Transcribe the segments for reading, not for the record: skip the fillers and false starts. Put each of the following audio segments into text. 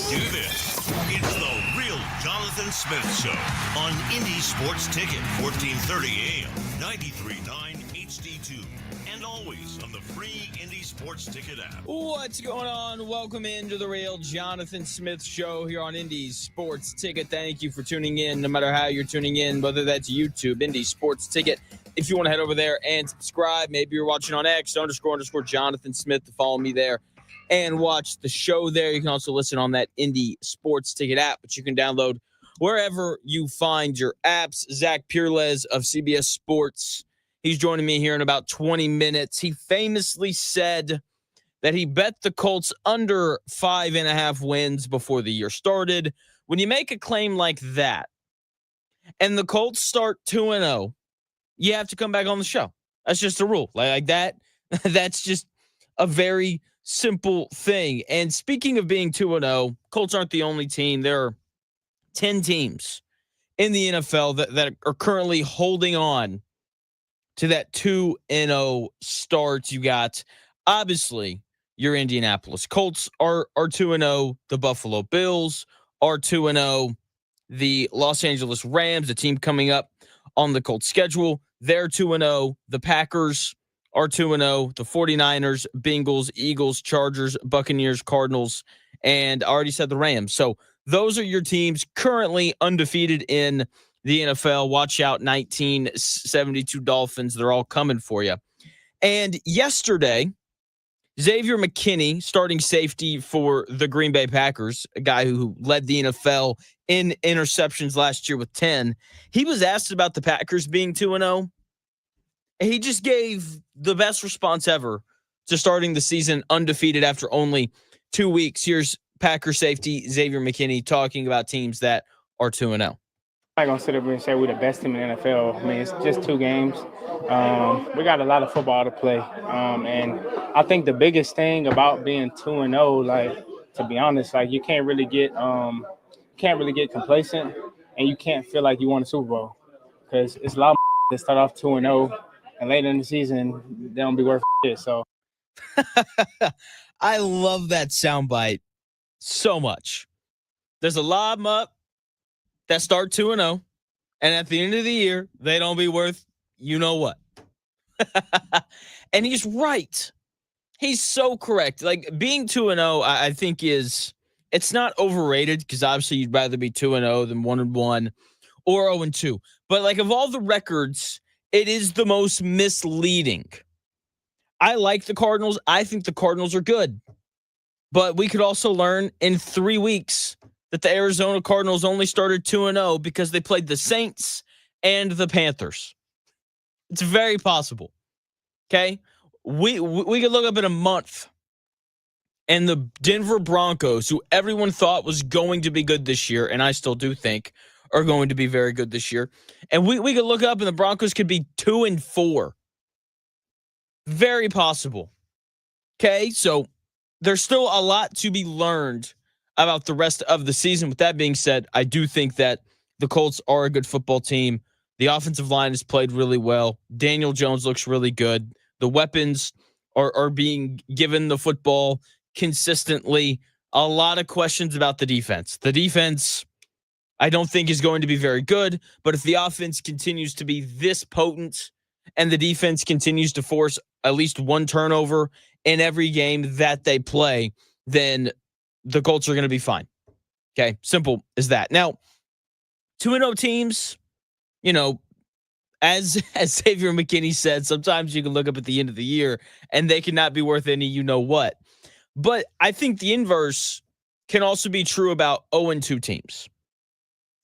do this. It's the Real Jonathan Smith Show on Indy Sports Ticket, 1430 AM, 93.9 HD2, and always on the free Indy Sports Ticket app. What's going on? Welcome into the Real Jonathan Smith Show here on Indy Sports Ticket. Thank you for tuning in, no matter how you're tuning in, whether that's YouTube, Indy Sports Ticket. If you want to head over there and subscribe, maybe you're watching on X, _ Jonathan Smith, to follow me there and watch the show there. You can also listen on that Indy Sports Ticket app, but you can download wherever you find your apps. Zach Pereles of CBS Sports, he's joining me here in about 20 minutes. He famously said that he bet the Colts under 5.5 wins before the year started. When you make a claim like that and the Colts start 2-0, you have to come back on the show. That's just a rule. Like that. That's just a very simple thing. And speaking of being 2-0, Colts aren't the only team. There are 10 teams in the NFL that are currently holding on to that 2-0 start. You got, obviously, your Indianapolis Colts are 2-0. The Buffalo Bills are 2-0. The Los Angeles Rams, the team coming up on the Colts schedule, they're 2-0. The Packers are 2-0. The 49ers, Bengals, Eagles, Chargers, Buccaneers, Cardinals, and I already said the Rams. So those are your teams currently undefeated in the NFL. Watch out, 1972 Dolphins. They're all coming for you. And yesterday, Zaire McKinney, starting safety for the Green Bay Packers, a guy who led the NFL in interceptions last year with 10, he was asked about the Packers being 2-0. He just gave the best response ever to starting the season undefeated after only 2 weeks. Here's Packer safety Zaire McKinney talking about teams that are 2-0. I'm not going to sit up and say we're the best team in the NFL. I mean, it's just 2 games. We got a lot of football to play. And I think the biggest thing about being 2-0, like, to be honest, like, you can't really get complacent, and you can't feel like you won a Super Bowl, because it's a lot of that start off 2-0, and later in the season, they don't be worth shit. So I love that soundbite so much. There's a lot of them up that start 2-0, and at the end of the year, they don't be worth you know what. And he's right. He's so correct. Like, being 2-0, I think it's not overrated, because obviously you'd rather be 2-0 than 1-1 or 0-2. But like, of all the records, it is the most misleading. I like the Cardinals. I think the Cardinals are good. But we could also learn in 3 weeks that the Arizona Cardinals only started 2-0 because they played the Saints and the Panthers. It's very possible. Okay? We could look up in a month, and the Denver Broncos, who everyone thought was going to be good this year, and I still do think are going to be very good this year, and we could look up and the Broncos could be 2-4. Very possible. Okay? So there's still a lot to be learned about the rest of the season. With that being said, I do think that the Colts are a good football team. The offensive line has played really well. Daniel Jones looks really good. The weapons are being given the football consistently. A lot of questions about the defense. The defense, I don't think, is going to be very good, but if the offense continues to be this potent and the defense continues to force at least one turnover in every game that they play, then the Colts are going to be fine. Okay, simple as that. Now, 2-0 teams, you know, as Zaire McKinney said, sometimes you can look up at the end of the year and they cannot be worth any you know what. But I think the inverse can also be true about 0-2 teams.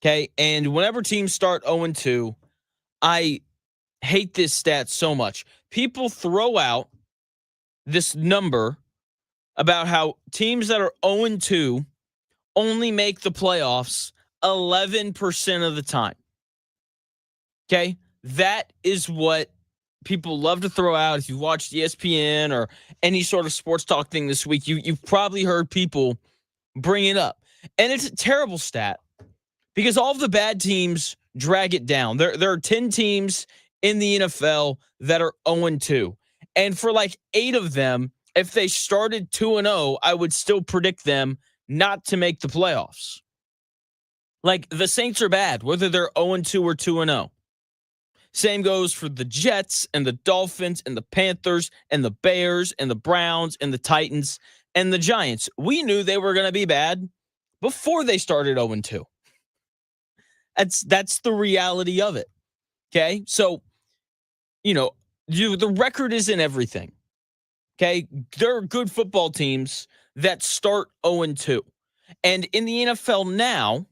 Okay, and whenever teams start 0-2, I hate this stat so much. People throw out this number about how teams that are 0-2 only make the playoffs 11% of the time. Okay? That is what people love to throw out. If you watched ESPN or any sort of sports talk thing this week, you've probably heard people bring it up. And it's a terrible stat because all of the bad teams drag it down. There are 10 teams in the NFL that are 0-2. And for like 8 of them, if they started 2-0, I would still predict them not to make the playoffs. Like, the Saints are bad, whether they're 0-2 or 2-0. Same goes for the Jets and the Dolphins and the Panthers and the Bears and the Browns and the Titans and the Giants. We knew they were going to be bad before they started 0-2. That's the reality of it. Okay? So, the record isn't everything. Okay? There are good football teams that start 0-2. And in the NFL now,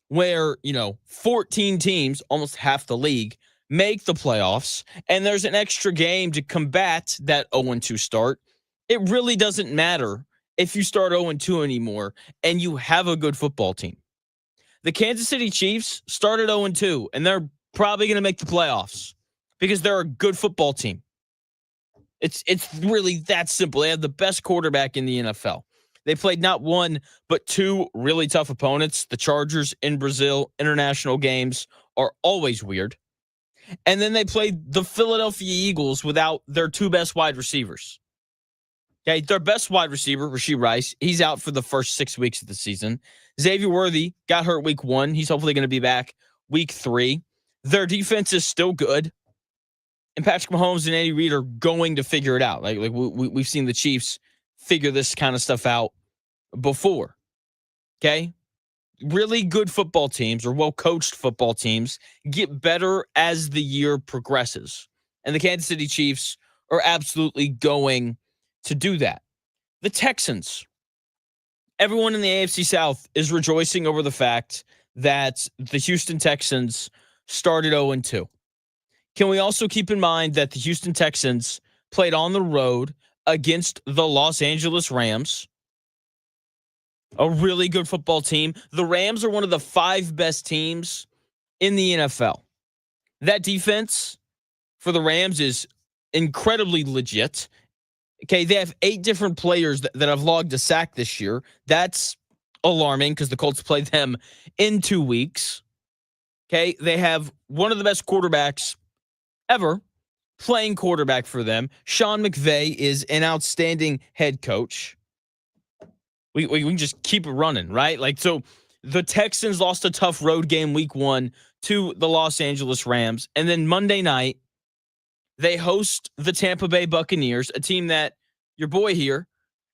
where, 14 teams, almost half the league, make the playoffs, and there's an extra game to combat that 0-2 start, it really doesn't matter if you start 0-2 anymore and you have a good football team. The Kansas City Chiefs started 0-2, and they're probably going to make the playoffs because they're a good football team. It's really that simple. They have the best quarterback in the NFL. They played not one, but two really tough opponents. The Chargers in Brazil. International games are always weird. And then they played the Philadelphia Eagles without their two best wide receivers. Okay, their best wide receiver, Rashee Rice, he's out for the first 6 weeks of the season. Xavier Worthy got hurt week 1. He's hopefully going to be back week 3. Their defense is still good. And Patrick Mahomes and Andy Reid are going to figure it out. Like we've seen the Chiefs figure this kind of stuff out before. Okay? Really good football teams or well-coached football teams get better as the year progresses. And the Kansas City Chiefs are absolutely going to do that. The Texans. Everyone in the AFC South is rejoicing over the fact that the Houston Texans started 0-2. Can we also keep in mind that the Houston Texans played on the road against the Los Angeles Rams? A really good football team. The Rams are one of the 5 best teams in the NFL. That defense for the Rams is incredibly legit. Okay, they have 8 different players that have logged a sack this year. That's alarming because the Colts played them in 2 weeks. Okay, they have one of the best quarterbacks ever playing quarterback for them. Sean McVay is an outstanding head coach. We can just keep it running, right? Like, so the Texans lost a tough road game week 1 to the Los Angeles Rams. And then Monday night, they host the Tampa Bay Buccaneers, a team that your boy here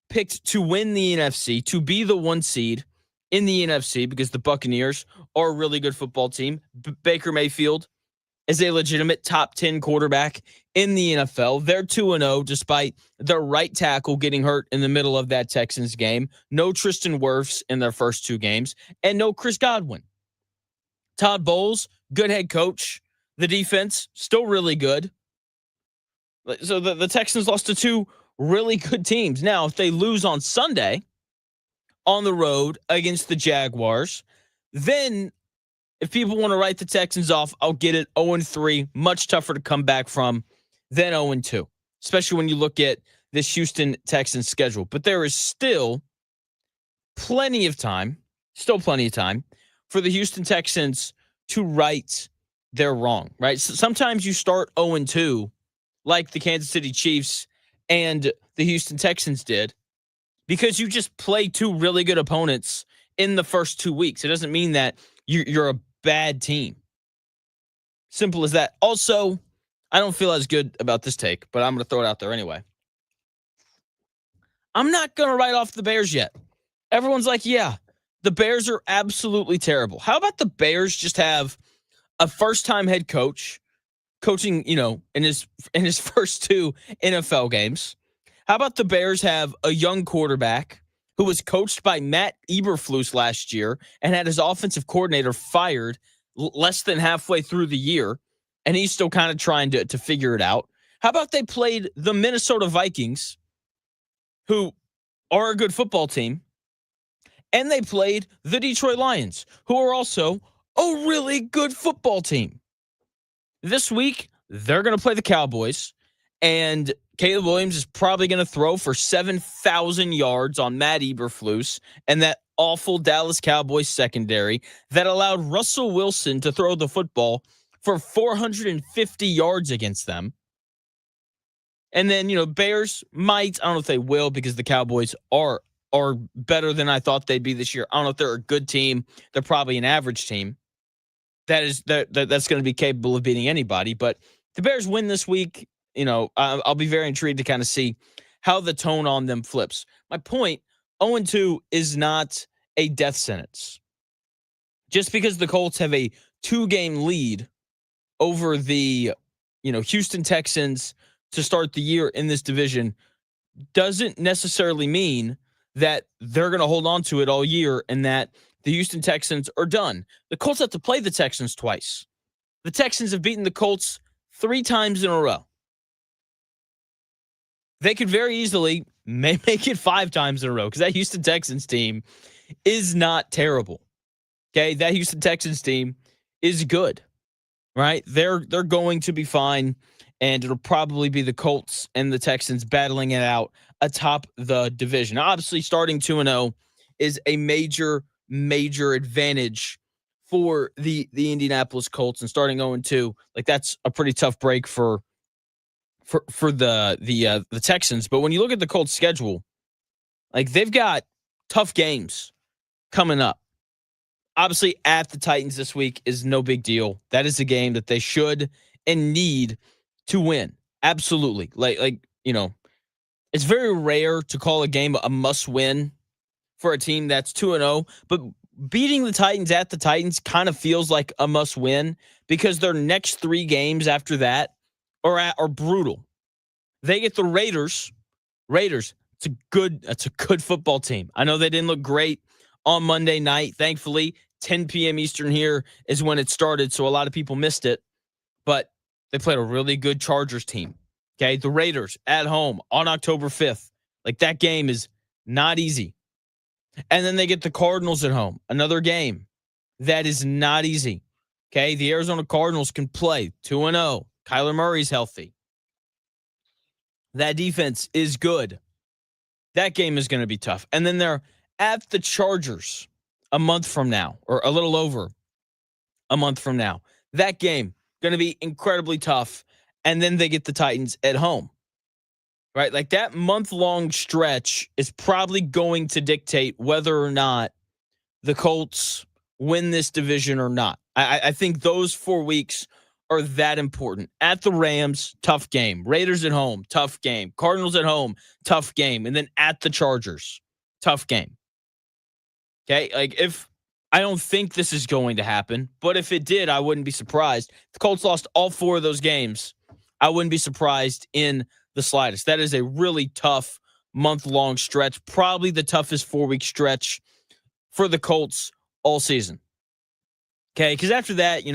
picked to win the NFC, to be the 1 seed in the NFC because the Buccaneers are a really good football team. Baker Mayfield is a legitimate top 10 quarterback in the NFL. They're 2-0 despite their right tackle getting hurt in the middle of that Texans game. No Tristan Wirfs in their first 2 games, and no Chris Godwin. Todd Bowles, good head coach. The defense, still really good. So the Texans lost to 2 really good teams. Now, if they lose on Sunday on the road against the Jaguars, then if people want to write the Texans off, I'll get it. 0-3, much tougher to come back from than 0-2, especially when you look at this Houston Texans schedule. But there is still plenty of time for the Houston Texans to right their wrong, right? So sometimes you start 0-2 like the Kansas City Chiefs and the Houston Texans did because you just play 2 really good opponents in the first 2 weeks. It doesn't mean that you're a bad team. Simple as that. Also, I don't feel as good about this take, but I'm going to throw it out there anyway. I'm not going to write off the Bears yet. Everyone's like, yeah, the Bears are absolutely terrible. How about the Bears just have a first-time head coach coaching, in his first 2 NFL games? How about the Bears have a young quarterback who was coached by Matt Eberflus last year and had his offensive coordinator fired less than halfway through the year, and he's still kind of trying to figure it out? How about they played the Minnesota Vikings, who are a good football team, and they played the Detroit Lions, who are also a really good football team? This week, they're going to play the Cowboys, and Caleb Williams is probably going to throw for 7,000 yards on Matt Eberflus and that awful Dallas Cowboys secondary that allowed Russell Wilson to throw the football for 450 yards against them. And then, Bears might, I don't know if they will because the Cowboys are are better than I thought they'd be this year. I don't know if they're a good team. They're probably an average team. That's going to be capable of beating anybody. But the Bears win this week. I'll be very intrigued to kind of see how the tone on them flips. My point, 0-2 is not a death sentence. Just because the Colts have a 2-game lead over the, Houston Texans to start the year in this division doesn't necessarily mean that they're going to hold on to it all year and that the Houston Texans are done. The Colts have to play the Texans twice. The Texans have beaten the Colts 3 times in a row. They could very easily make it 5 times in a row because that Houston Texans team is not terrible. Okay, that Houston Texans team is good, right? They're going to be fine, and it'll probably be the Colts and the Texans battling it out atop the division. Now, obviously, starting 2-0 is a major advantage for the Indianapolis Colts, and starting 0-2, like that's a pretty tough break for the Texans. But when you look at the Colts schedule, like they've got tough games coming up. Obviously, at the Titans this week is no big deal. That is a game that they should and need to win. Absolutely. It's very rare to call a game a must-win for a team that's 2-0, but beating the Titans at the Titans kind of feels like a must-win because their next 3 games after that are brutal. They get the Raiders. It's a good football team. I know they didn't look great on Monday night. Thankfully, 10 p.m. Eastern here is when it started, so a lot of people missed it. But they played a really good Chargers team. Okay, the Raiders at home on October 5th. Like, that game is not easy. And then they get the Cardinals at home, another game that is not easy. Okay, the Arizona Cardinals can play 2-0. Kyler Murray's healthy. That defense is good. That game is going to be tough. And then they're at the Chargers a month from now, or a little over a month from now. That game going to be incredibly tough. And then they get the Titans at home, right? Like, that month-long stretch is probably going to dictate whether or not the Colts win this division or not. I think those 4 weeks are that important. At the Rams, tough game. Raiders at home, tough game. Cardinals at home, tough game. And then at the Chargers, tough game. Okay, like, I don't think this is going to happen, but if it did, I wouldn't be surprised. The Colts lost all 4 of those games. I wouldn't be surprised in the slightest. That is a really tough month-long stretch, probably the toughest 4-week stretch for the Colts all season. Okay, because after that, you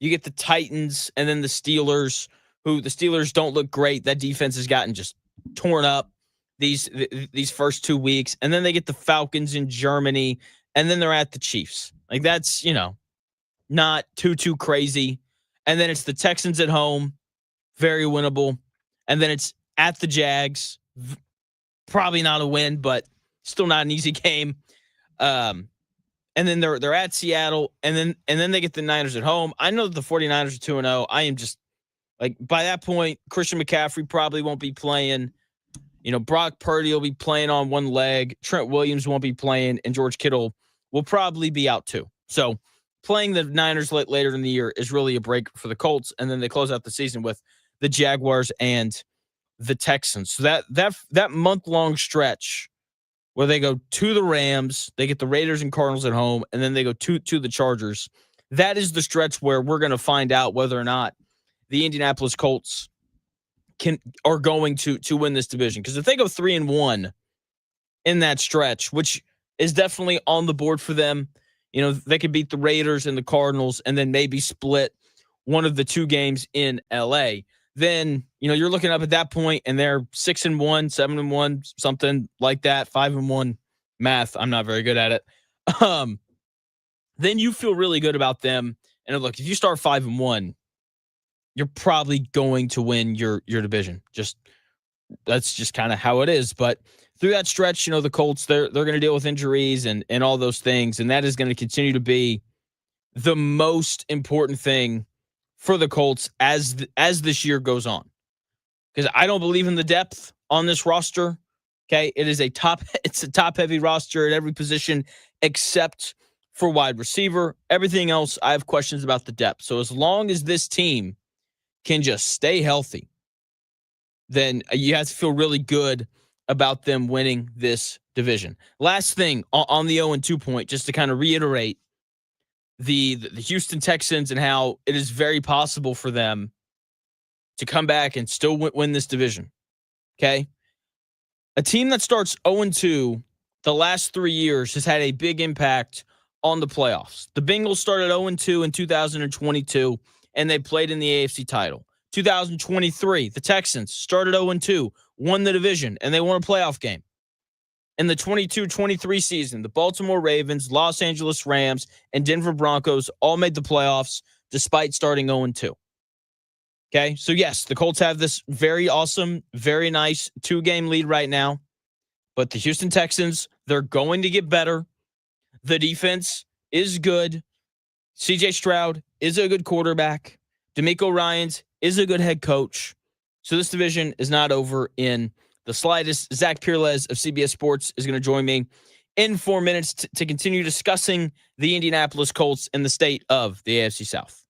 get the Titans and then the Steelers, who the Steelers don't look great. That defense has gotten just torn up these first 2 weeks. And then they get the Falcons in Germany, and then they're at the Chiefs. Like, that's, not too crazy. And then it's the Texans at home, very winnable. And then it's at the Jags, probably not a win, but still not an easy game. And then they're at Seattle, and then they get the Niners at home. I know that the 49ers are 2-0. I am just, like, by that point, Christian McCaffrey probably won't be playing. Brock Purdy will be playing on one leg. Trent Williams won't be playing, and George Kittle will probably be out too. So playing the Niners later in the year is really a break for the Colts, and then they close out the season with the Jaguars and the Texans. So that month-long stretch where they go to the Rams, they get the Raiders and Cardinals at home, and then they go to the Chargers. That is the stretch where we're going to find out whether or not the Indianapolis Colts are going to win this division. Because if they go 3-1 in that stretch, which is definitely on the board for them, they could beat the Raiders and the Cardinals and then maybe split one of the 2 games in LA. Then, you're looking up at that point and they're 6-1, 7-1, something like that, 5-1 math. I'm not very good at it. Then you feel really good about them. And look, if you start 5-1, you're probably going to win your division. That's just kind of how it is. But through that stretch, the Colts, they're going to deal with injuries and all those things. And that is going to continue to be the most important thing for the Colts as this year goes on. Because I don't believe in the depth on this roster. Okay, it's a top heavy roster at every position except for wide receiver. Everything else, I have questions about the depth. So as long as this team can just stay healthy, then you have to feel really good about them winning this division. Last thing on the 0-2 point, just to kind of reiterate the Houston Texans and how it is very possible for them to come back and still win this division. Okay. A team that starts 0-2 the last 3 years has had a big impact on the playoffs. The Bengals started 0-2 in 2022, and they played in the AFC title. 2023, the Texans started 0-2, won the division, and they won a playoff game. In the 22-23 season, the Baltimore Ravens, Los Angeles Rams, and Denver Broncos all made the playoffs despite starting 0-2. Okay, so yes, the Colts have this very awesome, very nice 2-game lead right now. But the Houston Texans, they're going to get better. The defense is good. CJ Stroud is a good quarterback. DeMeco Ryans is a good head coach. So this division is not over in the slightest. Zach Pereles of CBS Sports is going to join me in 4 minutes to continue discussing the Indianapolis Colts and the state of the AFC South.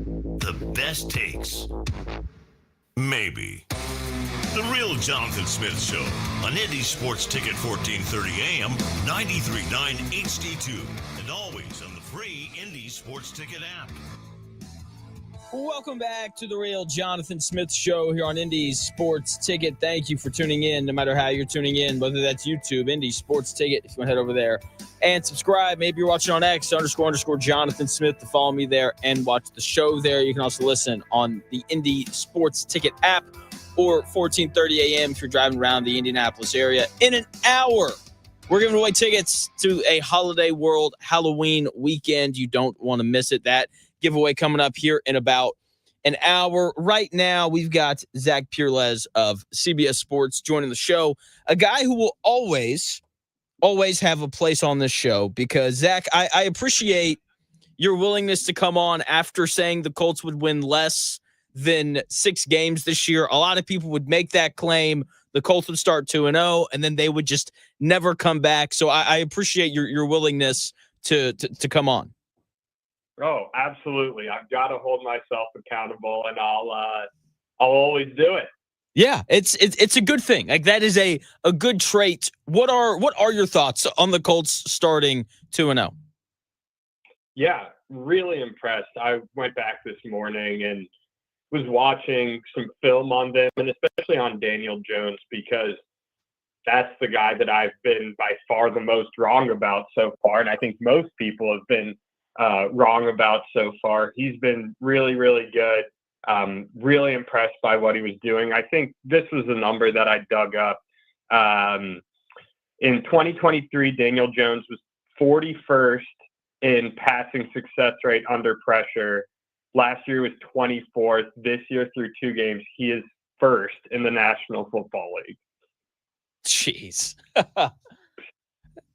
The best takes. Maybe. The Real Jonathan Smith Show on Indy Sports Ticket 1430 AM, 93.9 HD2, and always on the free Indy Sports Ticket app. Welcome back to the Real Jonathan Smith Show here on Indy Sports Ticket. Thank you for tuning in, no matter how you're tuning in, whether that's YouTube, Indy Sports Ticket, if you want to head over there and subscribe. Maybe you're watching on X, _ Jonathan Smith, to follow me there and watch the show there. You can also listen on the Indy Sports Ticket app or 1430 AM if you're driving around the Indianapolis area. In an hour, we're giving away tickets to a Holiday World Halloween weekend. You don't want to miss it. That giveaway coming up here in about an hour. Right now, we've got Zaire Pereles of CBS Sports joining the show, a guy who will always have a place on this show because, Zach, I appreciate your willingness to come on after saying the Colts would win less than 6 games this year. A lot of people would make that claim. The Colts would start 2-0, and then they would just never come back. So I appreciate your willingness to come on. Oh, absolutely. I've got to hold myself accountable, and I'll always do it. Yeah, it's a good thing. Like, that is a good trait. What are your thoughts on the Colts starting 2-0? Yeah, really impressed. I went back this morning and was watching some film on them, and especially on Daniel Jones, because that's the guy that I've been by far the most wrong about so far, and I think most people have been wrong about so far. He's been really, really good. Really impressed by what he was doing. I think this was a number that I dug up. In 2023, Daniel Jones was 41st in passing success rate under pressure. Last year was 24th. This year, through 2 games, he is first in the National Football League. Jeez.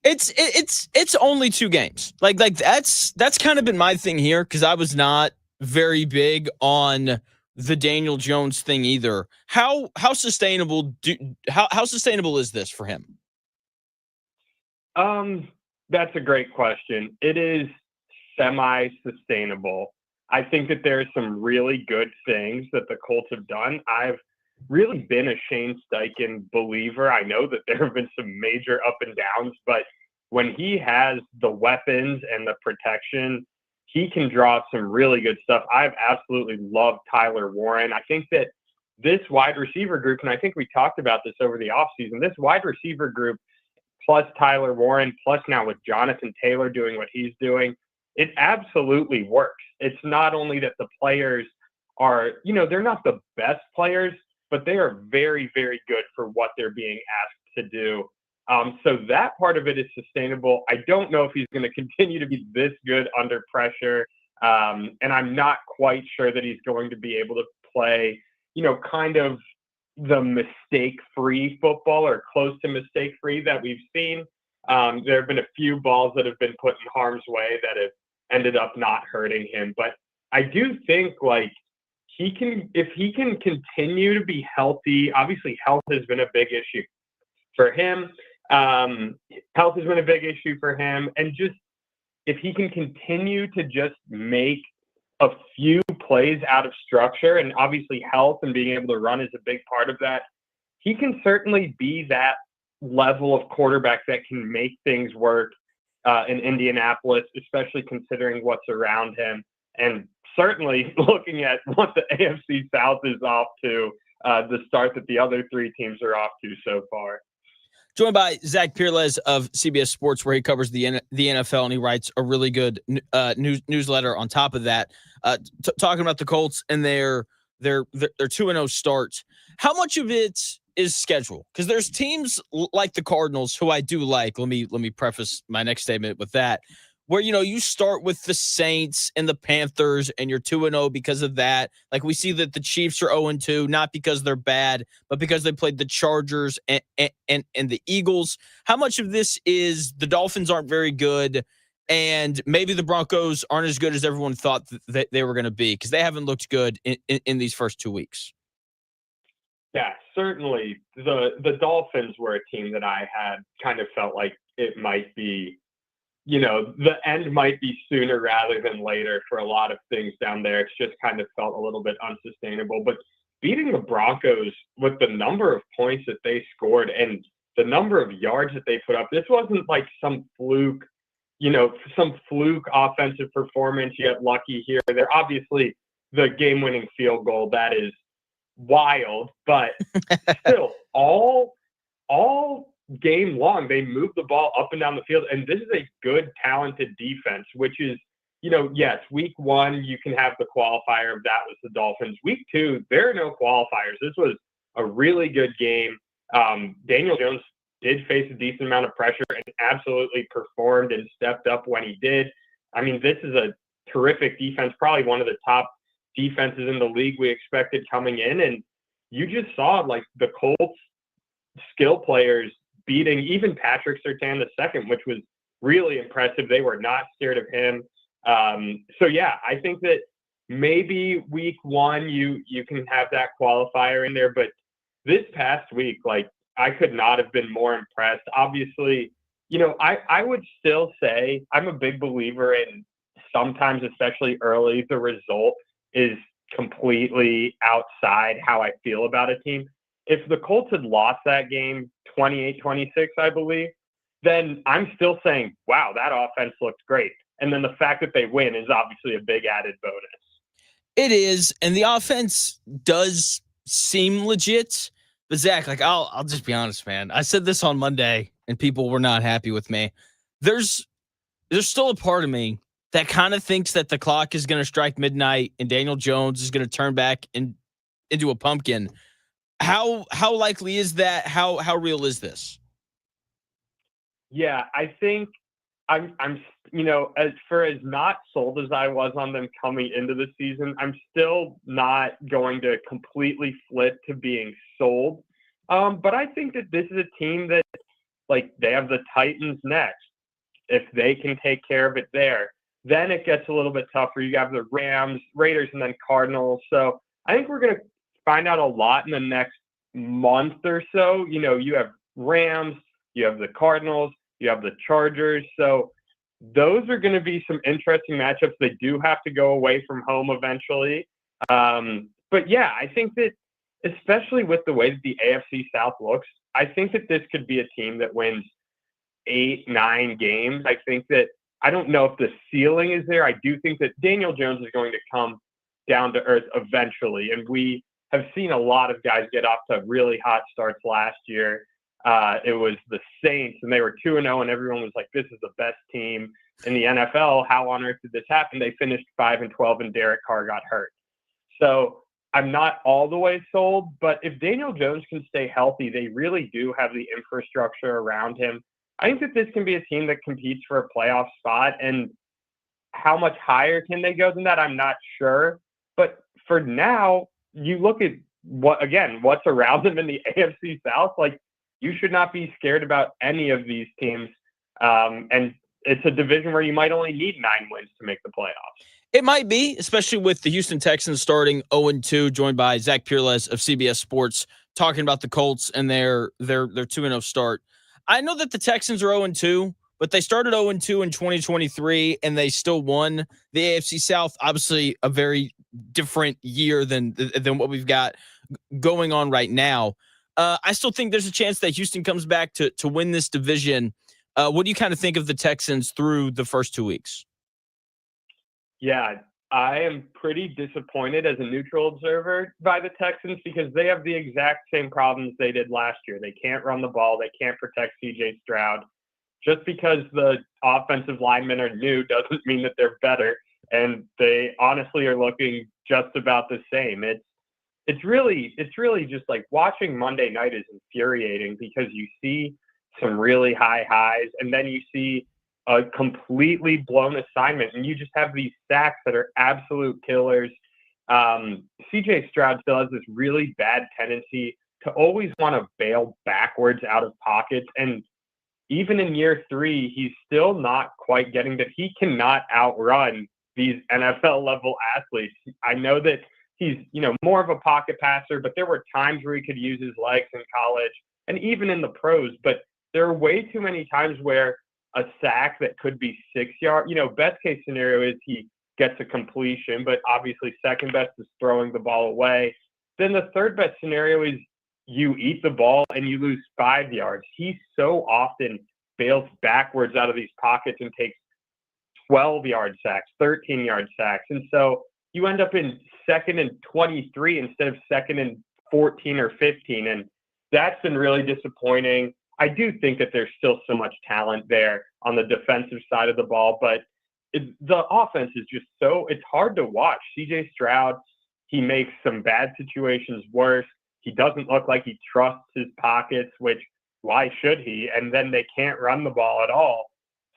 It's only 2 games. Like that's kind of been my thing here, because I was not very big on the Daniel Jones thing either. How sustainable is this for him? That's a great question. It is semi-sustainable. I think that there's some really good things that the Colts have done. I've really been a Shane Steichen believer. I know that there have been some major up and downs, but when he has the weapons and the protection, he can draw some really good stuff. I've absolutely loved Tyler Warren. I think that this wide receiver group, and I think we talked about this over the offseason, this wide receiver group plus Tyler Warren, plus now with Jonathan Taylor doing what he's doing, it absolutely works. It's not only that the players are, they're not the best players, but they are very, very good for what they're being asked to do. So that part of it is sustainable. I don't know if he's going to continue to be this good under pressure. And I'm not quite sure that he's going to be able to play, kind of the mistake-free football or close to mistake-free that we've seen. There have been a few balls that have been put in harm's way that have ended up not hurting him. But I do think, if he can continue to be healthy, obviously health has been a big issue for him. Health has been a big issue for him. And just if he can continue to just make a few plays out of structure, and obviously health and being able to run is a big part of that, he can certainly be that level of quarterback that can make things work in Indianapolis, especially considering what's around him. And certainly looking at what the AFC South is off to, the start that the other 3 teams are off to so far. Joined by Zaire Pereles of CBS Sports, where he covers the NFL, and he writes a really good newsletter on top of that, talking about the Colts and their 2-0 start. How much of it is schedule? Because there's teams like the Cardinals, who I do like. Let me preface my next statement with that, where you start with the Saints and the Panthers and you're 2-0 because of that. Like, we see that the Chiefs are 0-2, not because they're bad, but because they played the Chargers and the Eagles. How much of this is the Dolphins aren't very good, and maybe the Broncos aren't as good as everyone thought that they were going to be, because they haven't looked good in these first 2 weeks? Yeah, certainly. The Dolphins were a team that I had kind of felt like it might be the end might be sooner rather than later for a lot of things down there. It's just kind of felt a little bit unsustainable. But beating the Broncos with the number of points that they scored and the number of yards that they put up, this wasn't like some fluke offensive performance. You get lucky here. They're obviously the game-winning field goal. That is wild, but still all game long, they move the ball up and down the field. And this is a good, talented defense, which is, yes, week 1, you can have the qualifier of that was the Dolphins. Week 2, there are no qualifiers. This was a really good game. Daniel Jones did face a decent amount of pressure and absolutely performed and stepped up when he did. I mean, this is a terrific defense, probably one of the top defenses in the league we expected coming in. And you just saw like the Colts skill players beating even Patrick Surtain II, which was really impressive. They were not scared of him. So yeah, I think that maybe week 1 you can have that qualifier in there, but this past week, like, I could not have been more impressed. Obviously, I would still say I'm a big believer in sometimes, especially early, the result is completely outside how I feel about a team. If the Colts had lost that game 28-26, I believe, then I'm still saying, wow, that offense looked great. And then the fact that they win is obviously a big added bonus. It is, and the offense does seem legit. But Zach, like I'll just be honest, man. I said this on Monday, and people were not happy with me. There's still a part of me that kind of thinks that the clock is going to strike midnight and Daniel Jones is going to turn back into a pumpkin. How likely is that? How real is this? Yeah, I think I'm as not sold as I was on them coming into the season, I'm still not going to completely flip to being sold. But I think that this is a team that, like, they have the Titans next. If they can take care of it there, then it gets a little bit tougher. You have the Rams, Raiders, and then Cardinals. So I think we're going to find out a lot in the next month or so. You have Rams, you have the Cardinals, you have the Chargers. So those are going to be some interesting matchups. They do have to go away from home eventually. But yeah, I think that especially with the way that the AFC South looks, I think that this could be a team that wins 8-9 games. I don't know if the ceiling is there. I do think that Daniel Jones is going to come down to earth eventually. And we have seen a lot of guys get off to really hot starts last year. It was the Saints, and they were 2-0, and everyone was like, this is the best team in the NFL. How on earth did this happen? They finished 5-12, and Derek Carr got hurt. So I'm not all the way sold, but if Daniel Jones can stay healthy, they really do have the infrastructure around him. I think that this can be a team that competes for a playoff spot, and how much higher can they go than that? I'm not sure. But for now, you look at what's around them in the AFC South. Like, you should not be scared about any of these teams. And it's a division where you might only need 9 wins to make the playoffs. It might be, especially with the Houston Texans starting 0-2, joined by Zach Pereles of CBS Sports, talking about the Colts and their 2-0 start. I know that the Texans are 0-2, but they started 0-2 in 2023, and they still won the AFC South. Obviously, a very different year than what we've got going on right now. I still think there's a chance that Houston comes back to win this division. What do you kind of think of the Texans through the first 2 weeks? Yeah, I am pretty disappointed as a neutral observer by the Texans because they have the exact same problems they did last year. They can't run the ball. They can't protect C.J. Stroud. Just because the offensive linemen are new doesn't mean that they're better. And they honestly are looking just about the same. It's really just like watching Monday night is infuriating because you see some really high highs and then you see a completely blown assignment and you just have these sacks that are absolute killers. CJ Stroud still has this really bad tendency to always want to bail backwards out of pockets. And even in year 3, he's still not quite getting that. He cannot outrun these NFL level athletes. I know that he's, more of a pocket passer, but there were times where he could use his legs in college and even in the pros. But there are way too many times where a sack that could be 6 yards. Best case scenario is he gets a completion, but obviously second best is throwing the ball away. Then the third best scenario is you eat the ball and you lose 5 yards. He so often bails backwards out of these pockets and takes 12-yard sacks, 13-yard sacks. And so you end up in 2nd and 23 instead of 2nd and 14 or 15. And that's been really disappointing. I do think that there's still so much talent there on the defensive side of the ball, but the offense is just it's hard to watch. CJ Stroud, he makes some bad situations worse. He doesn't look like he trusts his pockets, which why should he? And then they can't run the ball at all.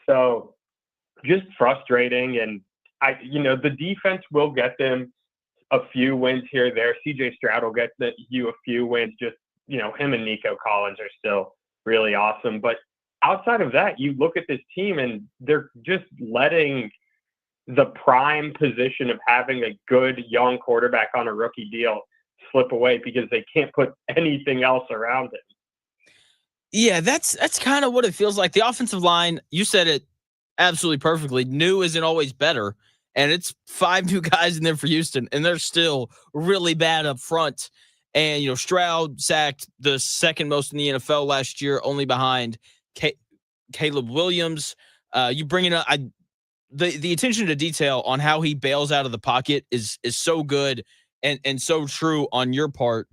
So just frustrating. And the defense will get them a few wins here or there. CJ Stroud will get you a few wins. Just, him and Nico Collins are still really awesome. But outside of that, you look at this team and they're just letting the prime position of having a good young quarterback on a rookie deal slip away because they can't put anything else around him. Yeah, that's kind of what it feels like. The offensive line, you said it absolutely perfectly. New isn't always better, and it's 5 new guys in there for Houston, and they're still really bad up front. And, Stroud sacked the second most in the NFL last year, only behind Caleb Williams. You bring in the attention to detail on how he bails out of the pocket is so good and so true on your part.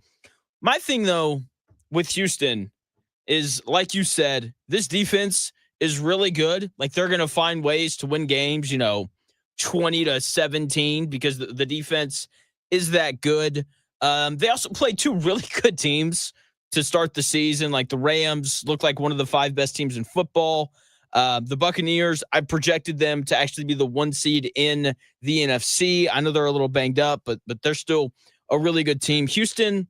My thing, though, with Houston is, like you said, this defense is really good. Like, they're going to find ways to win games, 20-17 because the defense is that good. They also played 2 really good teams to start the season. Like, the Rams look like one of the 5 best teams in football. The Buccaneers, I projected them to actually be the 1 seed in the NFC. I know they're a little banged up, but they're still a really good team. Houston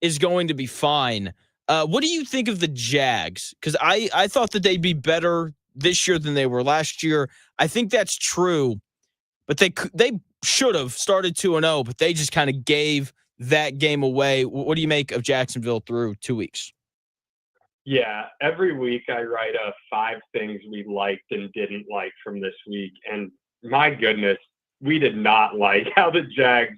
is going to be fine. What do you think of the Jags? Because I thought that they'd be better this year than they were last year. I think that's true, but they should have started 2-0, but they just kind of gave that game away. What do you make of Jacksonville through 2 weeks? Yeah, every week I write 5 things we liked and didn't like from this week. And my goodness, we did not like how the Jags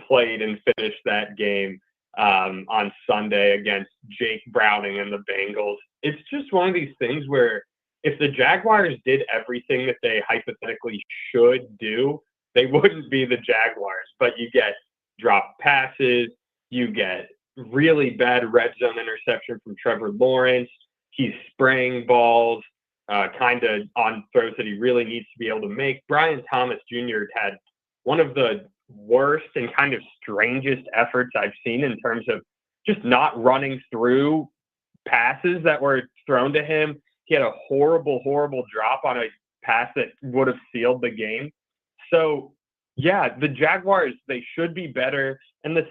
played and finished that game on Sunday against Jake Browning and the Bengals. It's just one of these things where if the Jaguars did everything that they hypothetically should do, they wouldn't be the Jaguars. But you get dropped passes, you get really bad red zone interception from Trevor Lawrence. He's spraying balls kind of on throws that he really needs to be able to make. Brian Thomas Jr. had one of the worst and kind of strangest efforts I've seen in terms of just not running through passes that were thrown to him. He had a horrible drop on a pass that would have sealed the game. So, yeah, the Jaguars, they should be better. And the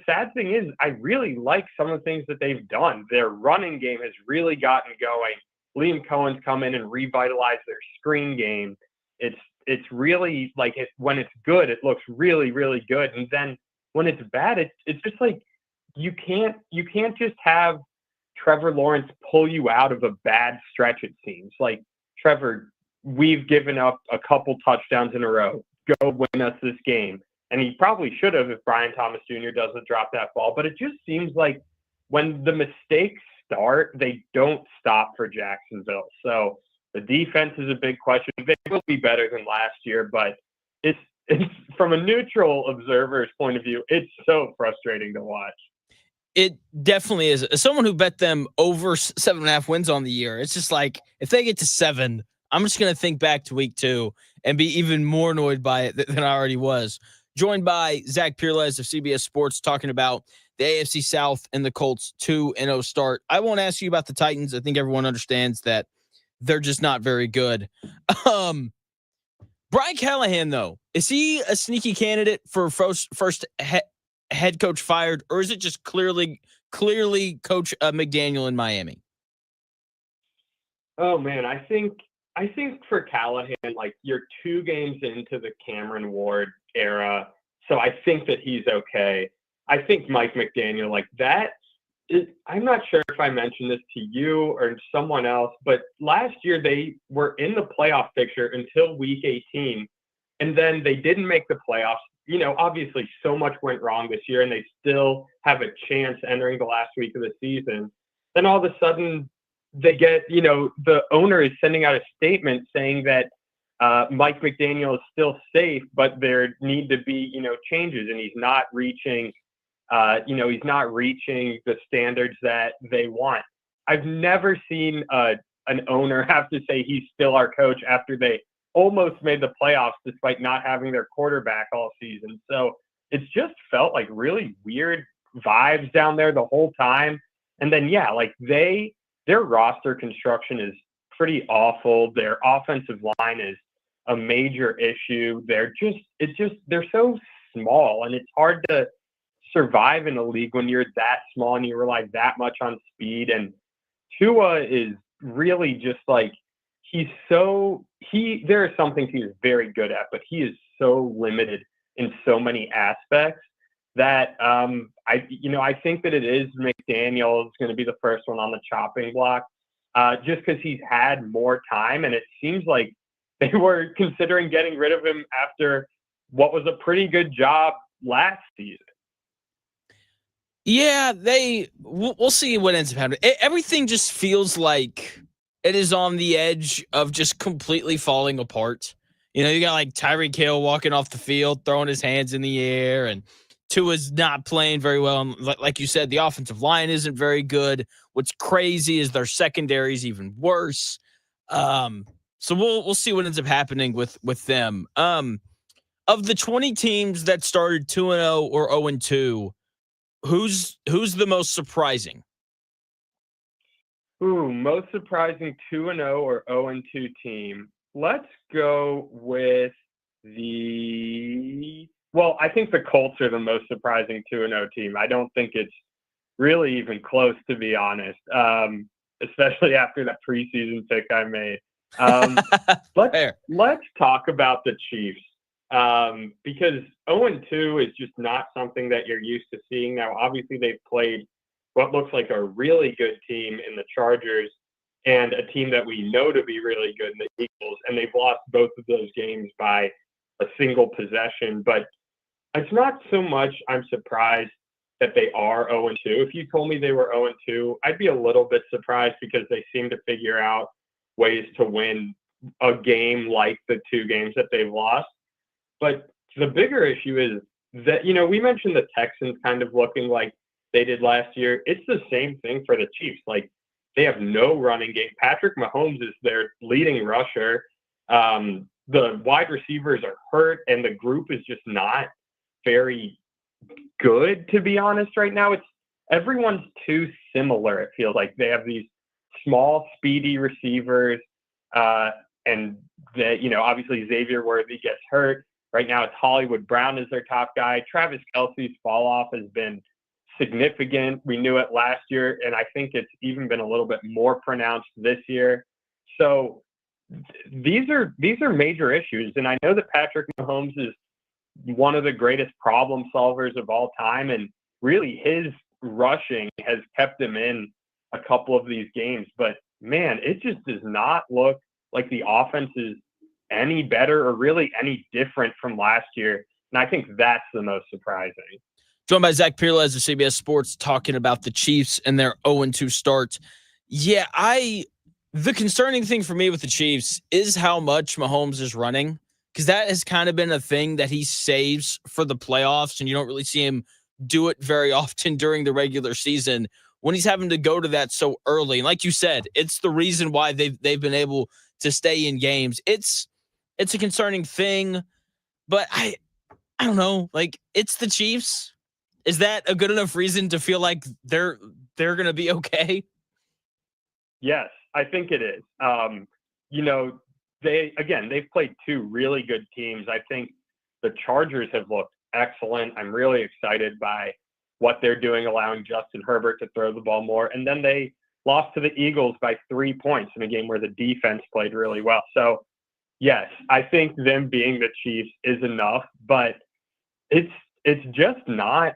sad thing is, I really like some of the things that they've done. Their running game has really gotten going. Liam Cohen's come in and revitalized their screen game. It's really like when it's good, it looks really, really good. And then when it's bad, it's just like you can't just have Trevor Lawrence pull you out of a bad stretch, it seems. Like, Trevor, we've given up a couple touchdowns in a row. Go win us this game. And he probably should have if Brian Thomas Jr. doesn't drop that ball. But it just seems like when the mistakes start, they don't stop for Jacksonville. So the defense is a big question. They will be better than last year, but it's from a neutral observer's point of view, it's so frustrating to watch. It definitely is. As someone who bet them over 7.5 wins on the year, it's just like, if they get to 7, I'm just going to think back to week 2 and be even more annoyed by it than I already was. Joined by Zach Pereles of CBS Sports, talking about the AFC South and the Colts 2-0 start. I won't ask you about the Titans. I think everyone understands that they're just not very good. Brian Callahan, though, is he a sneaky candidate for first head coach fired, or is it just clearly Coach McDaniel in Miami? Oh man, I think for Callahan, like, you're 2 games into the Cameron Ward era, so I think that he's okay. I think Mike McDaniel, like, that I'm not sure if I mentioned this to you or someone else, but last year they were in the playoff picture until week 18, and then they didn't make the playoffs. Obviously so much went wrong this year, and they still have a chance entering the last week of the season. Then all of a sudden they get, the owner is sending out a statement saying that Mike McDaniel is still safe, but there need to be, changes, and he's not reaching the standards that they want. I've never seen an owner have to say he's still our coach after they almost made the playoffs despite not having their quarterback all season. So it's just felt like really weird vibes down there the whole time. And then, their roster construction is pretty awful. Their offensive line is a major issue. They're so small, and it's hard to survive in a league when you're that small and you rely that much on speed. And Tua is really just like, there are some things he is very good at, but he is so limited in so many aspects that I think that it is McDaniel is going to be the first one on the chopping block, just because he's had more time, and it seems like they were considering getting rid of him after what was a pretty good job last season. Yeah, we'll see what ends up happening. Everything just feels like it is on the edge of just completely falling apart. You got like Tyreek Hill walking off the field, throwing his hands in the air, and Tua's not playing very well. And like you said, the offensive line isn't very good. What's crazy is their secondary is even worse. So we'll see what ends up happening with them. Of the 20 teams that started 2-0 or 0-2, who's the most surprising? Most surprising 2-0 or 0-2 team. Let's go with I think the Colts are the most surprising 2-0 team. I don't think it's really even close, to be honest, especially after that preseason pick I made. Let's talk about the Chiefs, because 0-2 is just not something that you're used to seeing now. Obviously, they've played what looks like a really good team in the Chargers and a team that we know to be really good in the Eagles, and they've lost both of those games by a single possession. But it's not so much I'm surprised that they are 0-2. If you told me they were 0-2, I'd be a little bit surprised, because they seem to figure out ways to win a game like the 2 games that they've lost. But the bigger issue is that, we mentioned the Texans kind of looking like they did last year. It's the same thing for the Chiefs. Like, they have no running game. Patrick Mahomes is their leading rusher. The wide receivers are hurt, and the group is just not very good, to be honest, right now. Everyone's too similar. It feels like they have these small, speedy receivers, and obviously Xavier Worthy gets hurt. Right now, it's Hollywood Brown is their top guy. Travis Kelce's fall off has been significant. We knew it last year, and I think it's even been a little bit more pronounced this year. So these are major issues, and I know that Patrick Mahomes is one of the greatest problem solvers of all time, and really his rushing has kept him in a couple of these games. But man, it just does not look like the offense is any better or really any different from last year, and I think that's the most surprising. Joined by Zach Pereles of CBS Sports, talking about the Chiefs and their 0-2 start. Yeah, the concerning thing for me with the Chiefs is how much Mahomes is running, because that has kind of been a thing that he saves for the playoffs, and you don't really see him do it very often during the regular season when he's having to go to that so early. And like you said, it's the reason why they've been able to stay in games. It's a concerning thing, but I don't know. Like, it's the Chiefs. Is that a good enough reason to feel like they're going to be okay? Yes, I think it is. They've played 2 really good teams. I think the Chargers have looked excellent. I'm really excited by what they're doing, allowing Justin Herbert to throw the ball more. And then they lost to the Eagles by 3 points in a game where the defense played really well. So, yes, I think them being the Chiefs is enough, but it's just not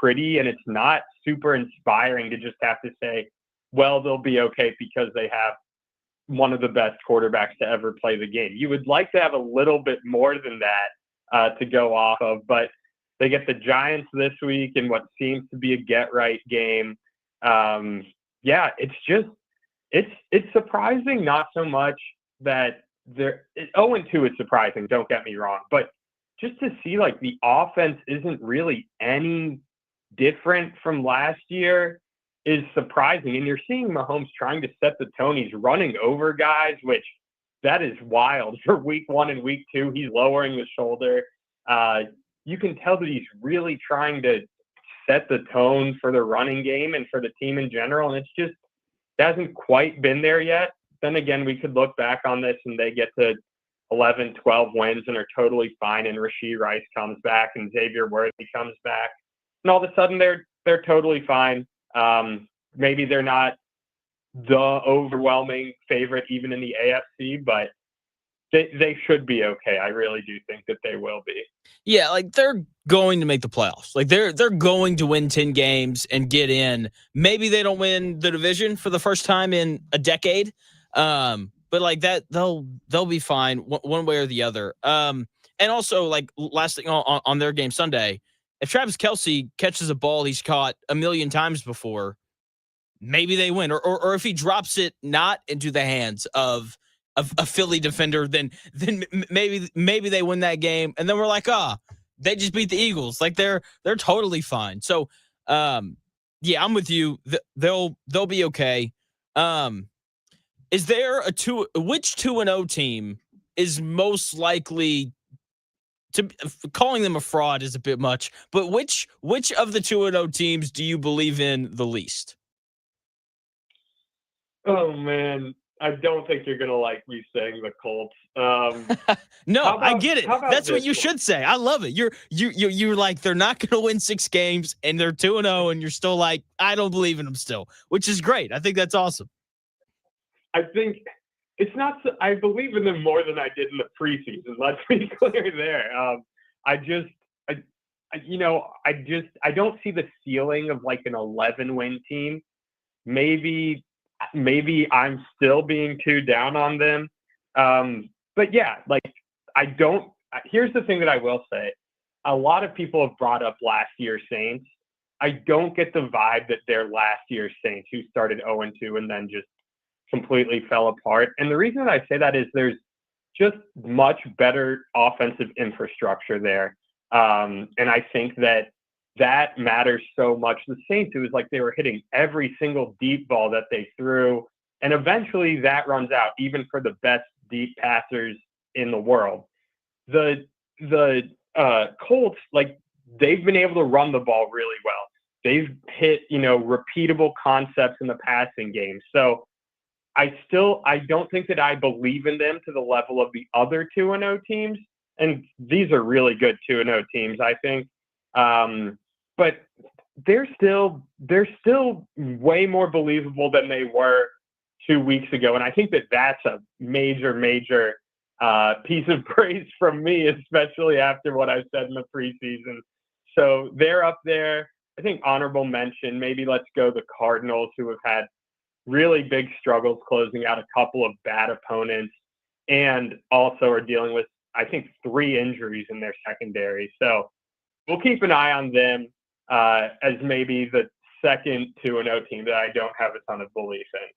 pretty, and it's not super inspiring to just have to say, well, they'll be okay because they have one of the best quarterbacks to ever play the game. You would like to have a little bit more than that to go off of, but they get the Giants this week in what seems to be a get-right game. It's surprising, not so much that they're 0-2 is surprising, don't get me wrong, but just to see like the offense isn't really any different from last year is surprising. And you're seeing Mahomes trying to set the tone. He's running over guys, which that is wild for week 1 and week 2. He's lowering the shoulder. You can tell that he's really trying to set the tone for the running game and for the team in general. And it hasn't quite been there yet. Then again, we could look back on this and they get to 11, 12 wins and are totally fine. And Rashee Rice comes back and Xavier Worthy comes back. And all of a sudden they're totally fine. Maybe they're not the overwhelming favorite even in the AFC, but they should be okay. I really do think that they will be. Yeah, like they're going to make the playoffs. Like they're going to win 10 games and get in. Maybe they don't win the division for the first time in a decade. But like that, they'll be fine one way or the other. And also, like last thing on their game Sunday, if Travis Kelce catches a ball he's caught a million times before, maybe they win. Or if he drops it not into the hands of a Philly defender, then maybe they win that game. And then we're like, they just beat the Eagles. Like they're totally fine. So yeah, I'm with you. They'll be okay. Is there which 2-0 team is most likely to, calling them a fraud is a bit much, but which of the 2-0 teams do you believe in the least? Oh man, I don't think you're gonna like me saying the Colts. No, I get it. That's what you should say. I love it. You're like, they're not gonna win 6 games and they're 2-0, and you're still like, I don't believe in them still, which is great. I think that's awesome. I think it's not. I believe in them more than I did in the preseason. Let's be clear there. I don't see the ceiling of like an 11-win team. Maybe I'm still being too down on them. But yeah, like I don't. Here's the thing that I will say: a lot of people have brought up last year's Saints. I don't get the vibe that they're last year's Saints who started 0-2 and then just completely fell apart. And the reason that I say that is there's just much better offensive infrastructure there. And I think that matters so much. The Saints, it was like they were hitting every single deep ball that they threw. And eventually that runs out, even for the best deep passers in the world. The Colts, like they've been able to run the ball really well. They've hit, repeatable concepts in the passing game. So I don't think that I believe in them to the level of the other 2-0 teams. And these are really good 2-0 teams, I think. But they're still way more believable than they were 2 weeks ago. And I think that that's a major piece of praise from me, especially after what I've said in the preseason. So they're up there. I think honorable mention, maybe let's go the Cardinals, who have had really big struggles closing out a couple of bad opponents and also are dealing with, I think, 3 injuries in their secondary. So we'll keep an eye on them as maybe the second 2-0 team that I don't have a ton of belief in.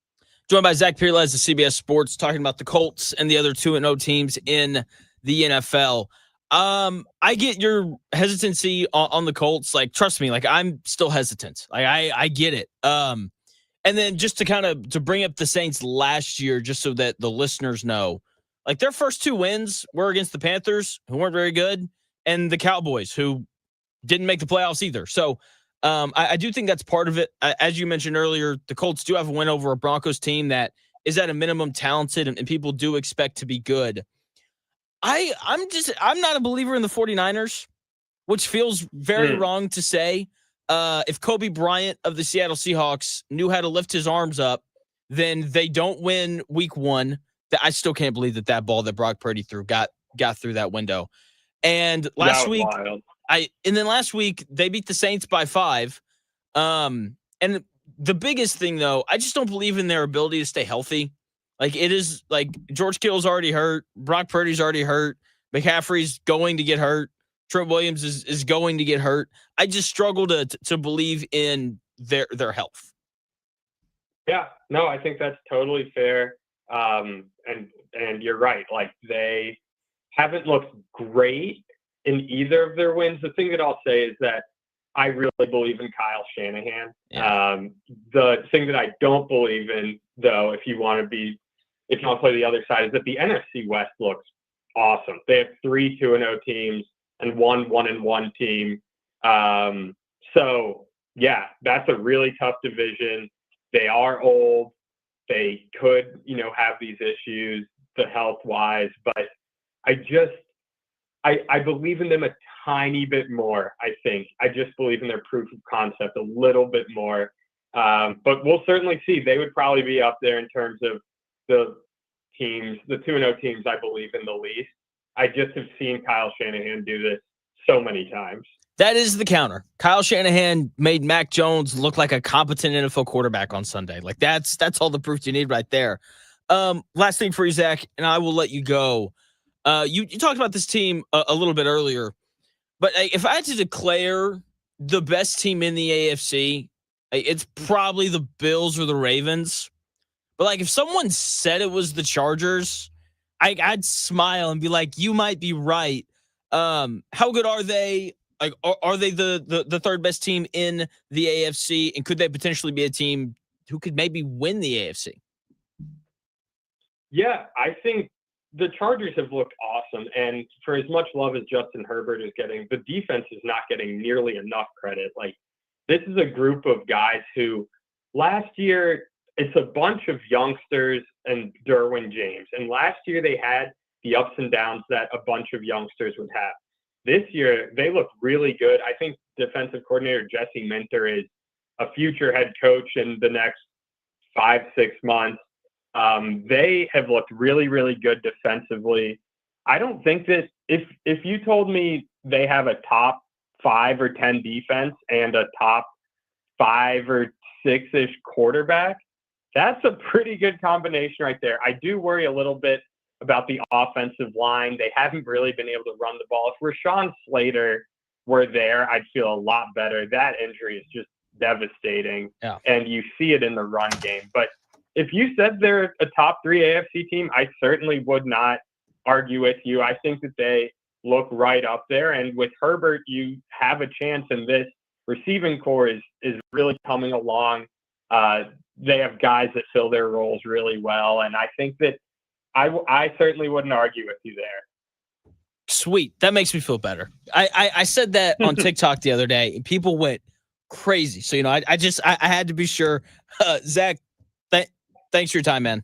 Joined by Zach Pereles of CBS Sports, talking about the Colts and the other 2-0 teams in the NFL. I get your hesitancy on the Colts. Like, trust me, like I'm still hesitant. Like I get it. And then just to bring up the Saints last year, just so that the listeners know, like their first 2 wins were against the Panthers, who weren't very good, and the Cowboys, who didn't make the playoffs either. So I do think that's part of it. As you mentioned earlier, the Colts do have a win over a Broncos team that is at a minimum talented, and people do expect to be good. I'm not a believer in the 49ers, which feels very wrong to say. If Kobe Bryant of the Seattle Seahawks knew how to lift his arms up, then they don't win week 1. I still can't believe that ball that Brock Purdy threw got through that window. And last week, And then last week they beat the Saints by 5. And the biggest thing though, I just don't believe in their ability to stay healthy. Like it is like George Kittle's already hurt, Brock Purdy's already hurt, McCaffrey's going to get hurt, Trent Williams is going to get hurt. I just struggle to believe in their health. Yeah, no, I think that's totally fair. And you're right. Like they haven't looked great in either of their wins. The thing that I'll say is that I really believe in Kyle Shanahan. Yeah. The thing that I don't believe in, though, if you want to play the other side, is that the NFC West looks awesome. They have 3 2-0 teams and 1 1-1 team. So yeah, that's a really tough division. They are old. They could, have these issues, the health wise, but I believe in them a tiny bit more. I think I just believe in their proof of concept a little bit more. But we'll certainly see. They would probably be up there in terms of the teams, the 2-0 teams I believe in the least. I just have seen Kyle Shanahan do this so many times. That is the counter. Kyle Shanahan made Mac Jones look like a competent NFL quarterback on Sunday. Like that's all the proof you need right there. Last thing for you, Zach, and I will let you go. You talked about this team a little bit earlier, but if I had to declare the best team in the AFC, it's probably the Bills or the Ravens. But like if someone said it was the Chargers, I'd smile and be like, you might be right. How good are they? Like, are they the third best team in the AFC? And could they potentially be a team who could maybe win the AFC? Yeah, I think the Chargers have looked awesome. And for as much love as Justin Herbert is getting, the defense is not getting nearly enough credit. Like, this is a group of guys who last year, it's a bunch of youngsters and Derwin James. And last year they had the ups and downs that a bunch of youngsters would have. This year, they look really good. I think defensive coordinator Jesse Minter is a future head coach in the next 5-6 months. They have looked really, really good defensively. I don't think that if you told me they have a top 5 or 10 defense and a top 5 or 6-ish quarterback, that's a pretty good combination right there. I do worry a little bit about the offensive line. They haven't really been able to run the ball. If Rashawn Slater were there, I'd feel a lot better. That injury is just devastating, and you see it in the run game. But if you said they're a top 3 AFC team, I certainly would not argue with you. I think that they look right up there. And with Herbert, you have a chance, and this receiving core is really coming along. They have guys that fill their roles really well. And I think that I certainly wouldn't argue with you there. Sweet. That makes me feel better. I said that on TikTok the other day, and people went crazy. So, I had to be sure. Zach, thanks for your time, man.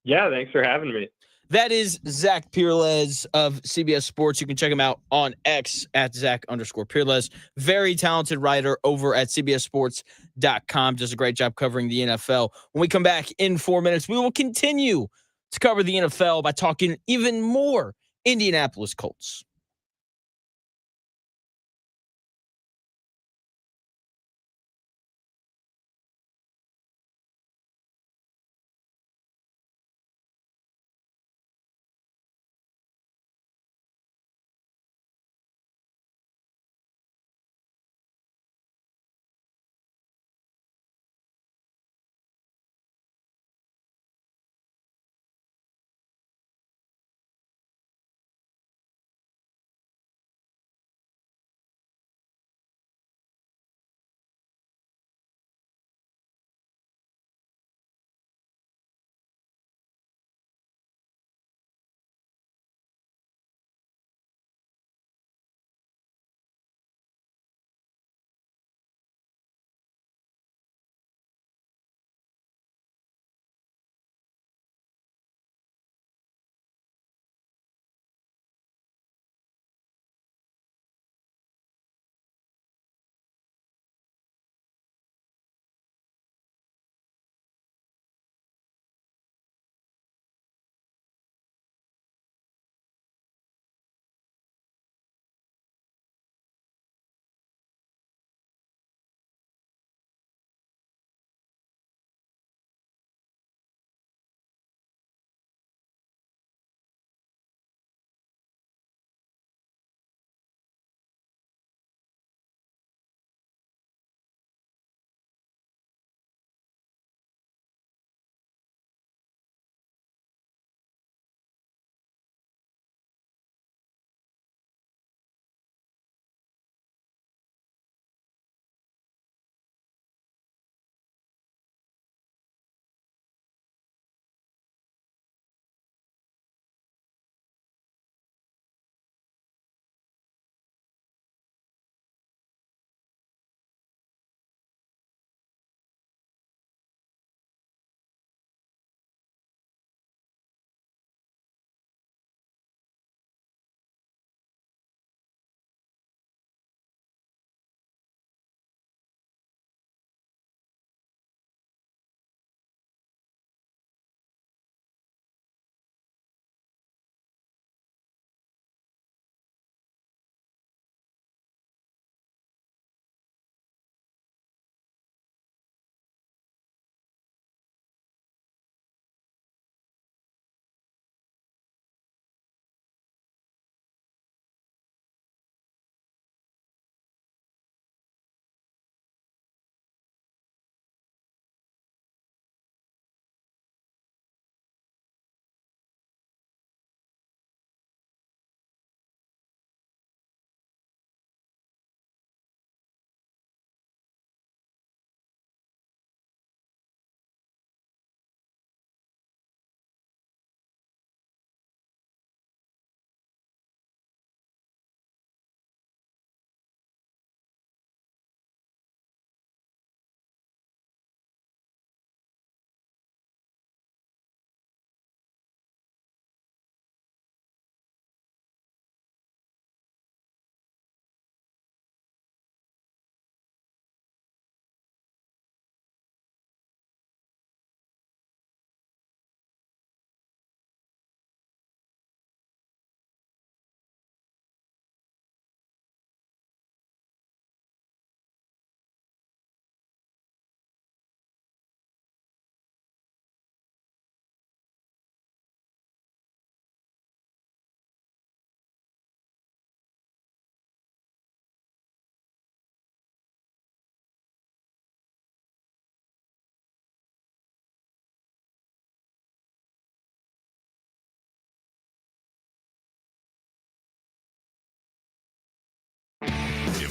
Yeah, thanks for having me. That is Zach Pereles of CBS Sports. You can check him out on X at Zach_Pereles. Very talented writer over at CBSSports.com. Does a great job covering the NFL. When we come back in 4 minutes, we will continue to cover the NFL by talking even more Indianapolis Colts.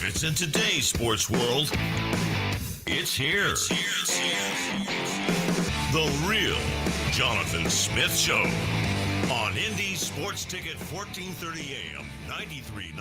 favorites in today's sports world. It's here. The real Jonathan Smith Show on Indy Sports Ticket 1430 AM, 93.9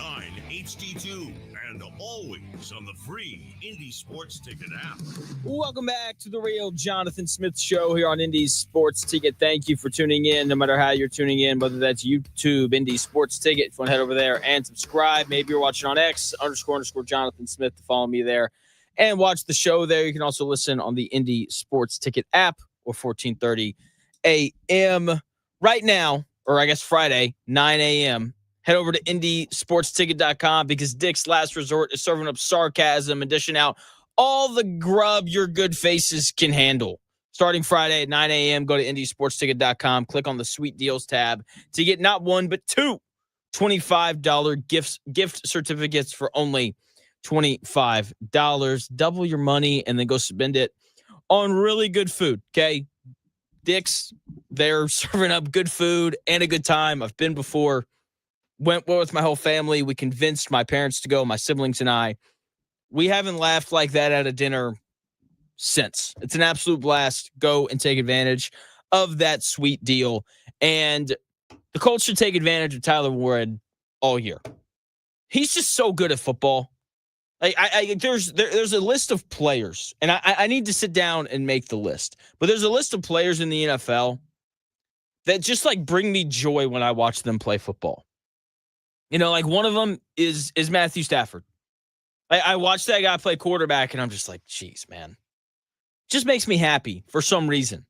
HD2, and always on the free Indy Sports Ticket app. Welcome back to the real Jonathan Smith Show here on Indy Sports Ticket. Thank you for tuning in, no matter how you're tuning in, whether that's YouTube, Indy Sports Ticket. If you want to head over there and subscribe, maybe you're watching on X, __ Jonathan Smith to follow me there and watch the show there. You can also listen on the Indy Sports Ticket app or 1430 AM. Right now, or I guess Friday, 9 a.m., head over to IndySportsTicket.com because Dick's Last Resort is serving up sarcasm and dishing out all the grub your good faces can handle. Starting Friday at 9 a.m., go to IndySportsTicket.com, click on the Sweet Deals tab to get not one, but two $25 gift certificates for only $25. Double your money and then go spend it on really good food, okay? Dick's, they're serving up good food and a good time. I've been before. Went with my whole family. We convinced my parents to go, my siblings and I. We haven't laughed like that at a dinner since. It's an absolute blast. Go and take advantage of that sweet deal. And the Colts should take advantage of Tyler Warren all year. He's just so good at football. Like there's a list of players, and I need to sit down and make the list. But there's a list of players in the NFL that just like bring me joy when I watch them play football. You know, like one of them is Matthew Stafford. I watched that guy play quarterback, and I'm just like, geez, man. Just makes me happy for some reason.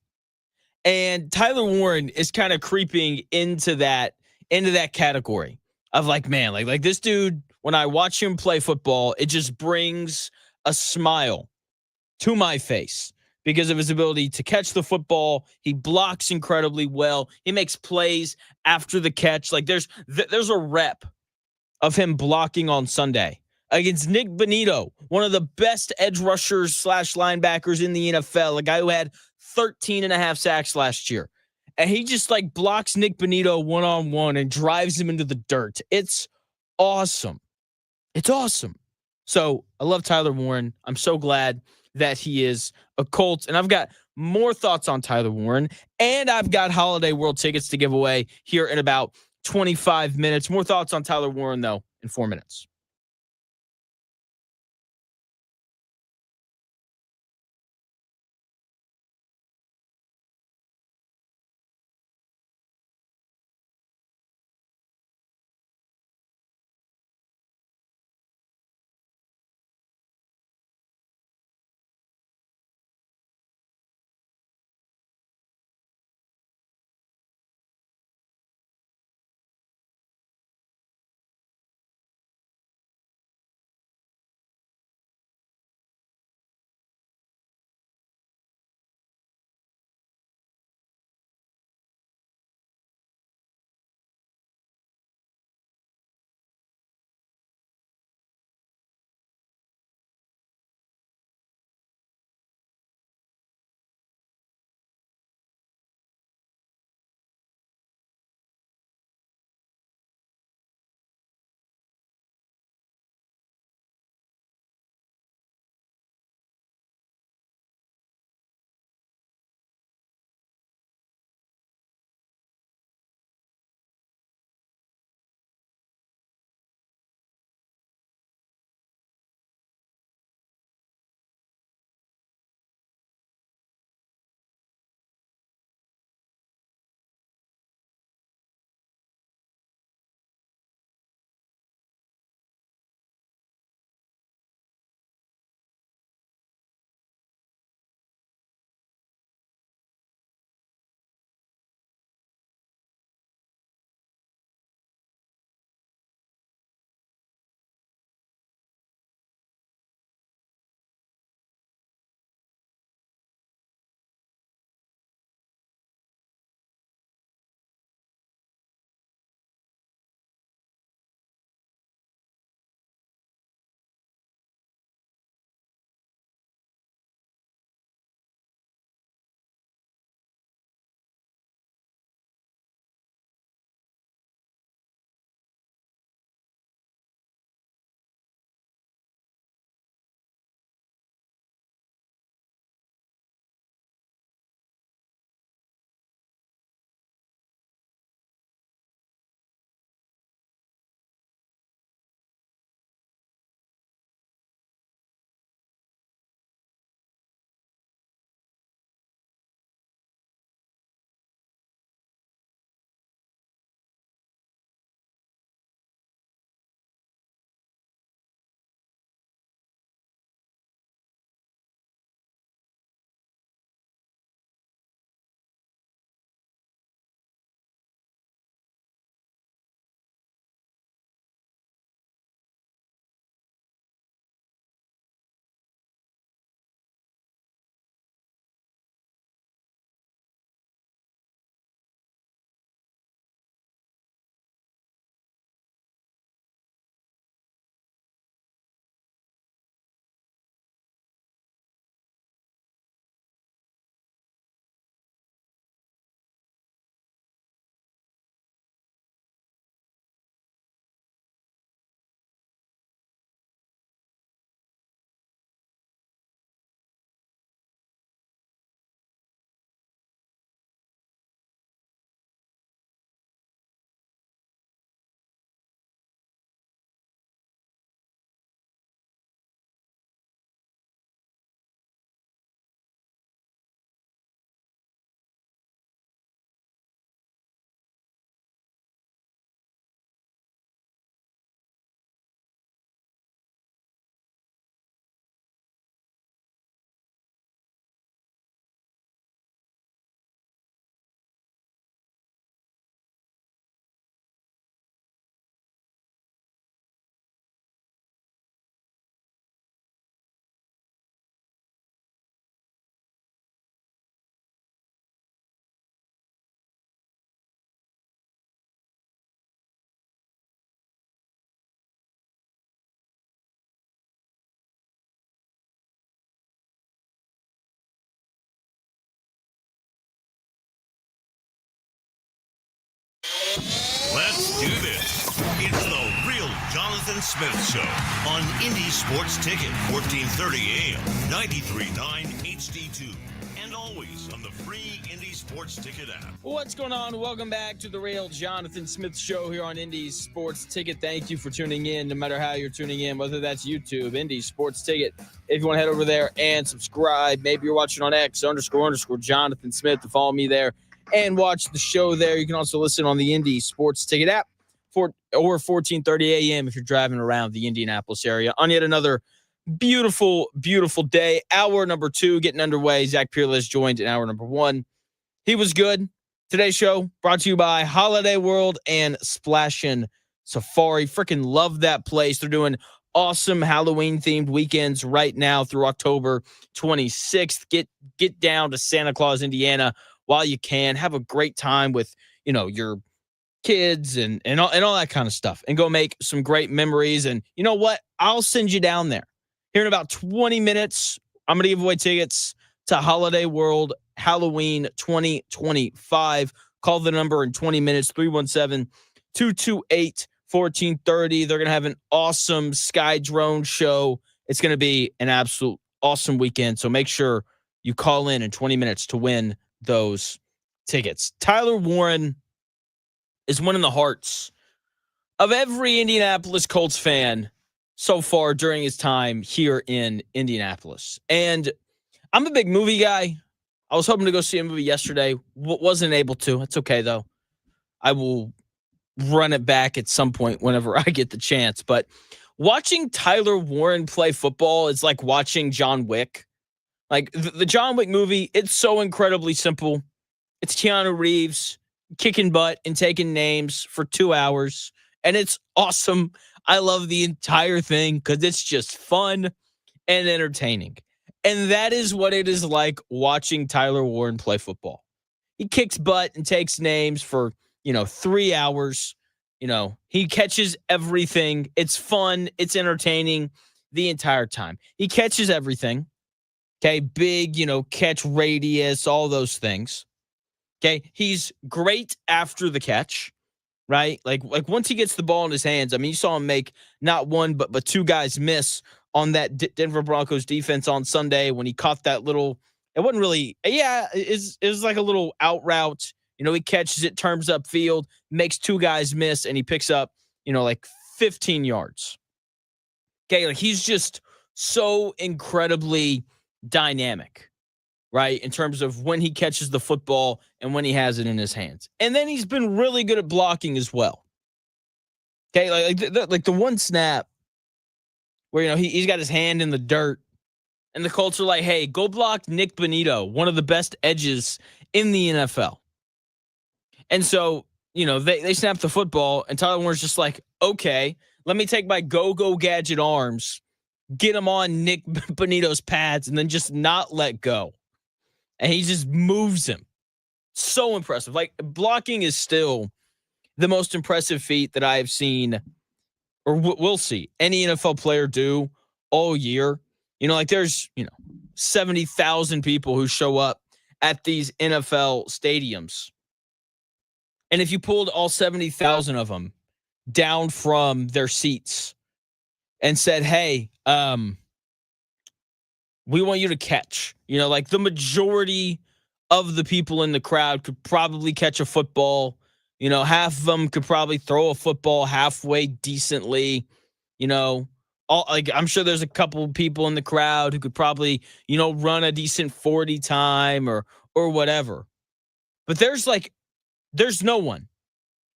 And Tyler Warren is kind of creeping into that category of like, man, like this dude, when I watch him play football, it just brings a smile to my face because of his ability to catch the football. He blocks incredibly well. He makes plays after the catch. Like there's a rep of him blocking on Sunday against Nick Bonito, one of the best edge rushers / linebackers in the NFL, a guy who had 13 and a half sacks last year. And he just like blocks Nick Bonito one-on-one and drives him into the dirt. It's awesome. It's awesome. So I love Tyler Warren. I'm so glad that he is a Colt. And I've got more thoughts on Tyler Warren. And I've got Holiday World tickets to give away here in about 25 minutes. More thoughts on Tyler Warren, though, in 4 minutes. do this. It's the Real Jonathan Smith Show on Indy Sports Ticket, 1430 AM, 93.9 HD2, and always on the free Indy Sports Ticket app. What's going on? Welcome back to the Real Jonathan Smith Show here on Indy Sports Ticket. Thank you for tuning in, no matter how you're tuning in, whether that's YouTube, Indy Sports Ticket. If you want to head over there and subscribe, maybe you're watching on X _ Jonathan Smith to follow me there and watch the show there. You can also listen on the Indy Sports Ticket app or 1430 AM if you're driving around the Indianapolis area on yet another beautiful, beautiful day. Hour number 2 getting underway. Zach Pereles joined in hour number 1. He was good. Today's show brought to you by Holiday World and Splashin' Safari. Freaking love that place. They're doing awesome Halloween-themed weekends right now through October 26th. Get down to Santa Claus, Indiana while you can. Have a great time with, your kids and all that kind of stuff. And go make some great memories. And you know what? I'll send you down there. Here in about 20 minutes, I'm going to give away tickets to Holiday World Halloween 2025. Call the number in 20 minutes, 317-228-1430. They're going to have an awesome sky drone show. It's going to be an absolute awesome weekend. So make sure you call in 20 minutes to win those tickets. Tyler Warren is winning the hearts of every Indianapolis Colts fan so far during his time here in Indianapolis. And I'm a big movie guy. I was hoping to go see a movie yesterday. Wasn't able to. It's okay, though. I will run it back at some point whenever I get the chance. But watching Tyler Warren play football is like watching John Wick. Like the John Wick movie, it's so incredibly simple. It's Keanu Reeves kicking butt and taking names for 2 hours. And it's awesome. I love the entire thing because it's just fun and entertaining. And that is what it is like watching Tyler Warren play football. He kicks butt and takes names for, 3 hours. He catches everything. It's fun. It's entertaining the entire time. He catches everything. Okay. Big, catch radius, all those things. Okay. He's great after the catch, right? Like once he gets the ball in his hands, you saw him make not one, but 2 guys miss on that Denver Broncos defense on Sunday when he caught that little, it wasn't really, it was like a little out route. He catches it, turns up field, makes 2 guys miss, and he picks up, like 15 yards. Okay, like he's just so incredibly dynamic, right, in terms of when he catches the football and when he has it in his hands. And then he's been really good at blocking as well. Okay, like the one snap where, he's got his hand in the dirt, and the Colts are like, hey, go block Nick Bonito, one of the best edges in the NFL. And so, they snap the football, and Tyler Warren's just like, okay, let me take my go-go gadget arms, get him on Nick Bonito's pads, and then just not let go. And he just moves him. So impressive. Like, blocking is still the most impressive feat that I have seen or we'll see any NFL player do all year. There's, 70,000 people who show up at these NFL stadiums. And if you pulled all 70,000 of them down from their seats and said, hey, we want you to catch, the majority of the people in the crowd could probably catch a football. Half of them could probably throw a football halfway decently. I'm sure there's a couple of people in the crowd who could probably, run a decent 40 time or whatever. But there's no one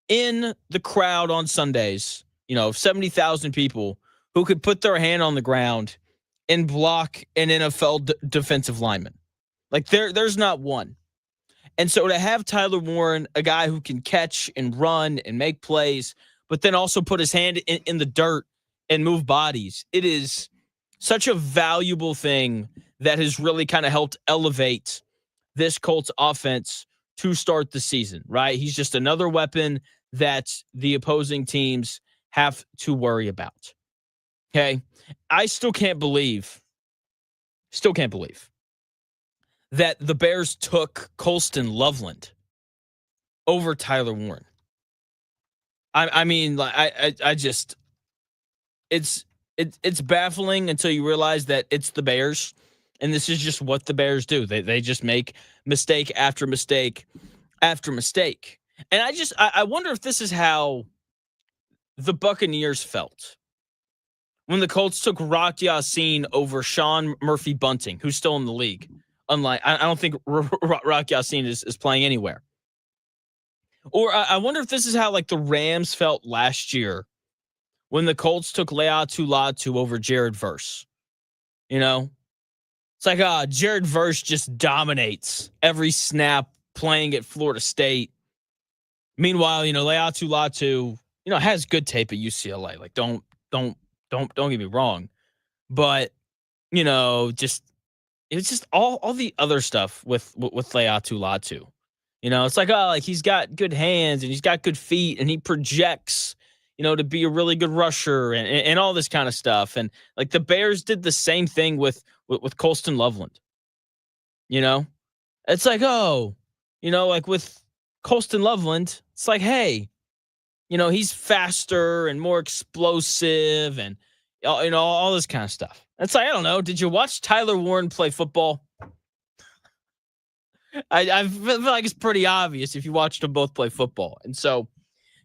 in the crowd on Sundays, 70,000 people who could put their hand on the ground and block an NFL defensive lineman. There's not one. And so to have Tyler Warren, a guy who can catch and run and make plays, but then also put his hand in the dirt and move bodies, it is such a valuable thing that has really kind of helped elevate this Colts offense to start the season, right? He's just another weapon that the opposing teams have to worry about. Okay. I still can't believe that the Bears took Colston Loveland over Tyler Warren. I mean, like I just it's baffling until you realize that it's the Bears, and this is just what the Bears do. They just make mistake after mistake after mistake. And I wonder if this is how the Buccaneers felt when the Colts took Rock Yassin over Sean Murphy Bunting, who's still in the league. Unlike, I don't think Rock Yassin is playing anywhere. Or I wonder if this is how like the Rams felt last year when the Colts took Leatu Latu over Jared Verse. You know, it's like Jared Verse just dominates every snap playing at Florida State. Meanwhile, Leatu Latu, has good tape at UCLA. Like, don't get me wrong, but it's just all the other stuff with Leatu Latu. It's like he's got good hands and he's got good feet and he projects, to be a really good rusher and all this kind of stuff. And like the Bears did the same thing with Colston Loveland. It's like, like with Colston Loveland, it's like, hey, he's faster and more explosive and, all this kind of stuff. It's like, I don't know. Did you watch Tyler Warren play football? I feel like it's pretty obvious if you watched them both play football. And so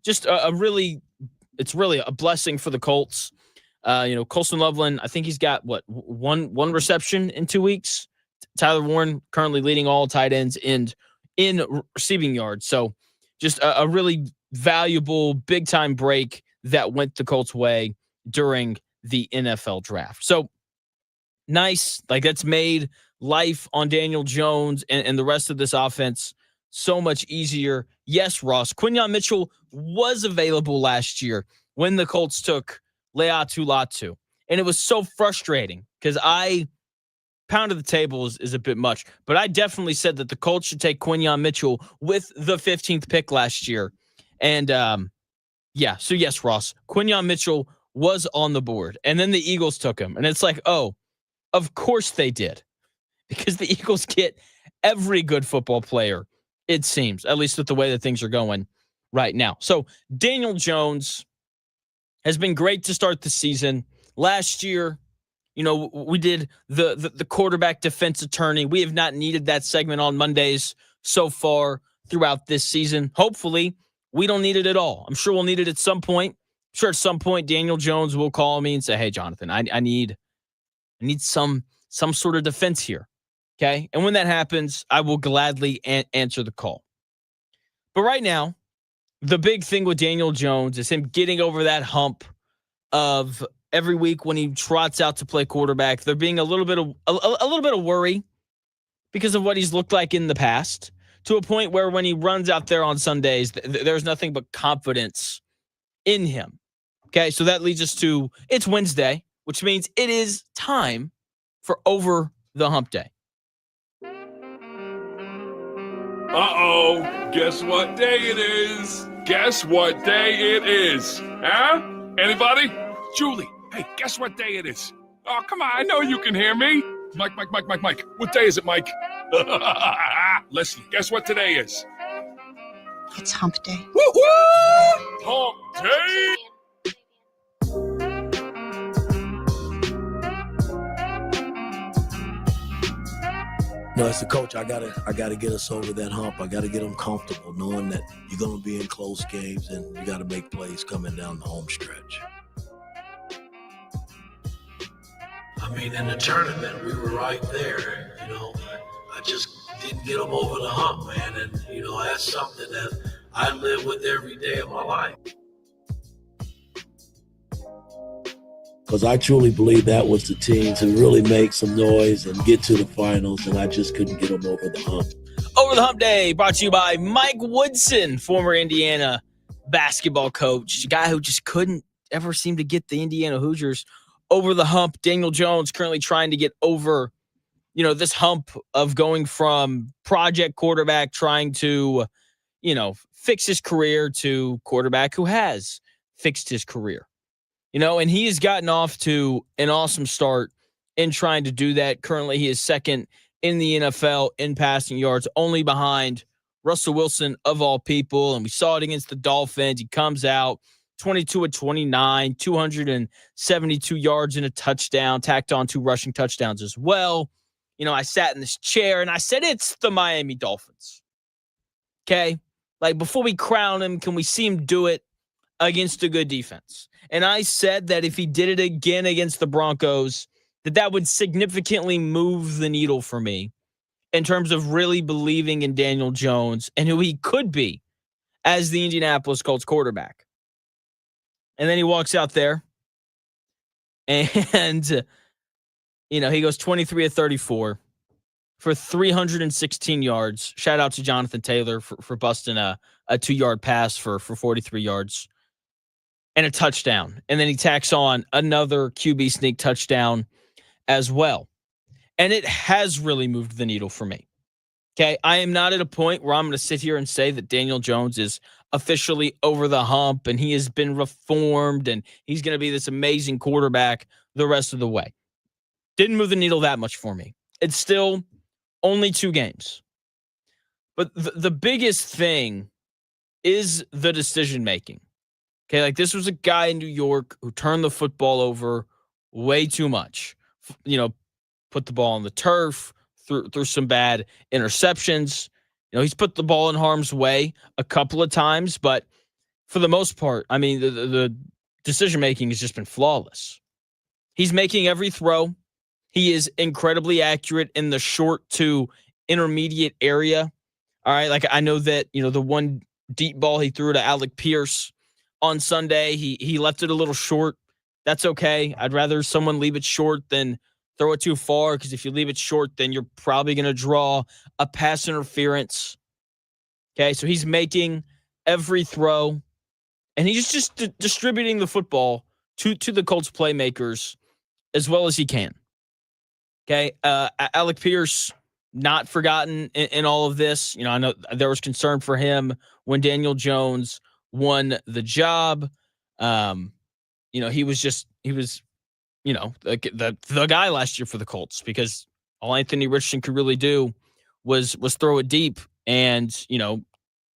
just it's really a blessing for the Colts. Colston Loveland, I think he's got one reception in 2 weeks. Tyler Warren currently leading all tight ends in receiving yards. So just a really valuable big time break that went the Colts' way during the NFL draft. So nice. Like that's made life on Daniel Jones and the rest of this offense so much easier. Yes, Ross, Quinyon Mitchell was available last year when the Colts took Leatu Latu. And it was so frustrating because pound of the table is a bit much, but I definitely said that the Colts should take Quinyon Mitchell with the 15th pick last year. And so yes, Ross, Quinyon Mitchell was on the board and then the Eagles took him. And it's like, oh, of course they did, because the Eagles get every good football player, it seems, at least with the way that things are going right now. So Daniel Jones has been great to start the season. Last year, we did the quarterback defense attorney. We have not needed that segment on Mondays so far throughout this season. Hopefully, we don't need it at all. I'm sure we'll need it at some point. I'm sure at some point Daniel Jones will call me and say, "Hey, Jonathan, I need some sort of defense here." Okay? And when that happens, I will gladly answer the call. But right now, the big thing with Daniel Jones is him getting over that hump of every week when he trots out to play quarterback, there being a little bit of worry because of what he's looked like in the past, to a point where when he runs out there on Sundays, there's nothing but confidence in him. Okay, so that leads us to it's Wednesday, which means it is time for Over the Hump Day. Uh-oh, guess what day it is? Guess what day it is? Huh? Anybody? Julie, hey, guess what day it is? Oh, come on, I know you can hear me. Mike. What day is it, Mike? Leslie, guess what today is? It's hump day. Woo-hoo! Hump day! No, as a coach, I gotta get us over that hump. I gotta get them comfortable, knowing that you're gonna be in close games and you gotta make plays coming down the home stretch. I mean, in the tournament, we were right there. I just didn't get them over the hump, man. And that's something that I live with every day of my life. Because I truly believe that was the team to really make some noise and get to the finals, and I just couldn't get them over the hump. Over the Hump Day, brought to you by Mike Woodson, former Indiana basketball coach, a guy who just couldn't ever seem to get the Indiana Hoosiers over the hump. Daniel Jones currently trying to get over, this hump of going from project quarterback trying to, fix his career to quarterback who has fixed his career. And he has gotten off to an awesome start in trying to do that. Currently, he is second in the NFL in passing yards, only behind Russell Wilson, of all people, and we saw it against the Dolphins. He comes out 22 of 29, 272 yards and a touchdown, tacked on 2 rushing touchdowns as well. I sat in this chair and I said, it's the Miami Dolphins. Okay? Like, before we crown him, can we see him do it against a good defense? And I said that if he did it again against the Broncos, that would significantly move the needle for me in terms of really believing in Daniel Jones and who he could be as the Indianapolis Colts quarterback. And then he walks out there and, he goes 23 of 34 for 316 yards. Shout out to Jonathan Taylor for busting a 2-yard pass for 43 yards and a touchdown. And then he tacks on another QB sneak touchdown as well. And it has really moved the needle for me. Okay, I am not at a point where I'm going to sit here and say that Daniel Jones is officially over the hump and he has been reformed and he's going to be this amazing quarterback the rest of the way. Didn't move the needle that much for me. It's still only 2 games. But the biggest thing is the decision-making. Okay, like, this was a guy in New York who turned the football over way too much. Put the ball on the turf, threw some bad interceptions. He's put the ball in harm's way a couple of times, but for the most part, I mean, the decision-making has just been flawless. He's making every throw. He is incredibly accurate in the short to intermediate area. All right, like, I know that, the one deep ball he threw to Alec Pierce on Sunday, he left it a little short. That's okay. I'd rather someone leave it short than throw it too far, because if you leave it short, then you're probably going to draw a pass interference. Okay, so he's making every throw, and he's just distributing the football to the Colts playmakers as well as he can. Okay, Alec Pierce, not forgotten in all of this. I know there was concern for him when Daniel Jones won the job. He was the guy last year for the Colts, because all Anthony Richardson could really do was throw it deep. And,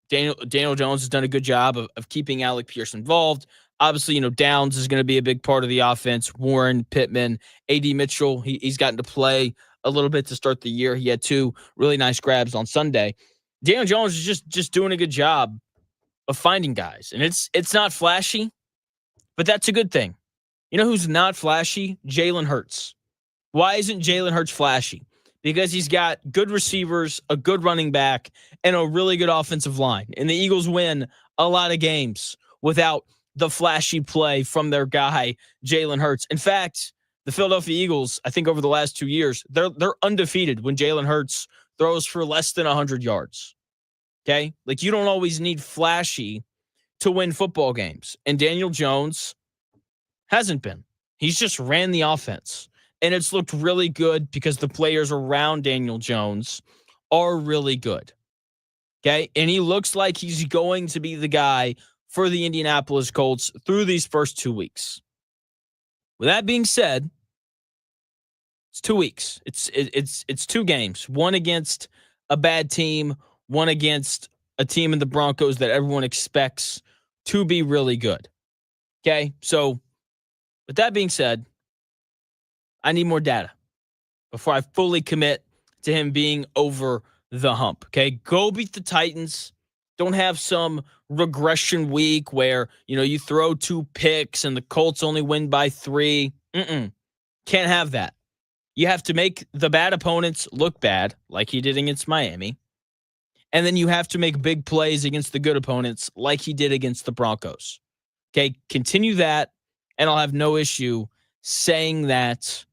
Daniel Jones has done a good job of keeping Alec Pierce involved. Obviously, Downs is going to be a big part of the offense. Warren, Pittman, A.D. Mitchell, he's gotten to play a little bit to start the year. He had 2 really nice grabs on Sunday. Daniel Jones is just doing a good job of finding guys. And it's not flashy, but that's a good thing. Who's not flashy? Jalen Hurts. Why isn't Jalen Hurts flashy? Because he's got good receivers, a good running back, and a really good offensive line. And the Eagles win a lot of games without the flashy play from their guy, Jalen Hurts. In fact, the Philadelphia Eagles, I think over the last 2 years, they're undefeated when Jalen Hurts throws for less than 100 yards. Okay? Like, you don't always need flashy to win football games. And Daniel Jones hasn't been. He's just ran the offense. And it's looked really good because the players around Daniel Jones are really good. Okay? And he looks like he's going to be the guy for the Indianapolis Colts through these first 2 weeks. With that being said, it's 2 weeks. It's 2 games. One against a bad team, one against a team in the Broncos that everyone expects to be really good. Okay? So, with that being said, I need more data before I fully commit to him being over the hump. Okay? Go beat the Titans. Don't have some regression week where, you throw 2 picks and the Colts only win by 3. Can't have that. You have to make the bad opponents look bad, like he did against Miami. And then you have to make big plays against the good opponents, like he did against the Broncos. Okay? Continue that, and I'll have no issue saying that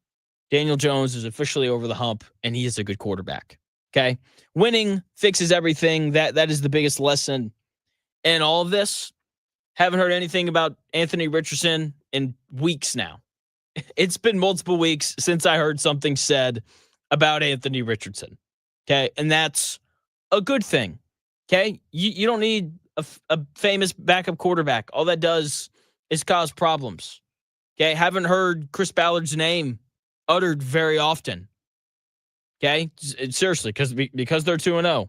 Daniel Jones is officially over the hump and he is a good quarterback. Okay? Winning fixes everything. That is the biggest lesson in all of this. Haven't heard anything about Anthony Richardson in weeks now. It's been multiple weeks since I heard something said about Anthony Richardson. Okay? And that's a good thing. Okay? You don't need a famous backup quarterback. All that does is cause problems. Okay? Haven't heard Chris Ballard's name uttered very often. Okay? Seriously, because they're 2-0.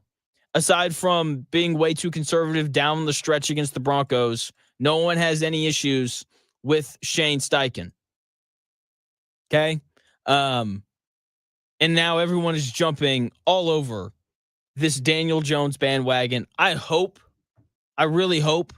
aside from being way too conservative down the stretch against the Broncos, no one has any issues with Shane Steichen. Okay? And now everyone is jumping all over this Daniel Jones bandwagon. I really hope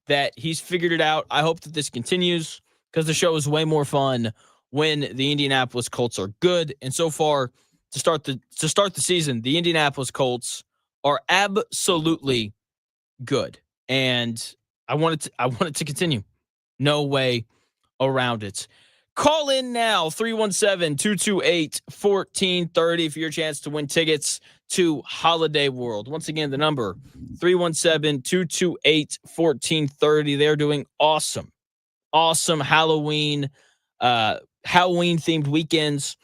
that he's figured it out. I hope that this continues because the show is way more fun when the Indianapolis Colts are good. And so far, to start the season, the Indianapolis Colts are absolutely good. And I want it to continue. No way around it. Call in now, 317-228-1430 for your chance to win tickets to Holiday World. Once again, the number, 317-228-1430. They're doing awesome Halloween themed weekends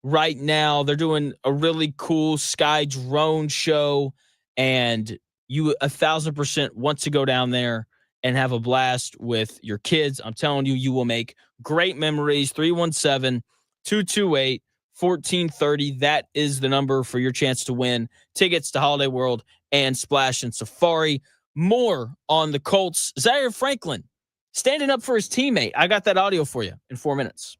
right now. They're doing a really cool sky drone show, and you 1,000% want to go down there and have a blast with your kids. I'm telling you, you will make great memories. 317-228-1430. That is the number for your chance to win tickets to Holiday World and Splash and Safari. More on the Colts. Zaire Franklin standing up for his teammate. I got that audio for you in 4 minutes.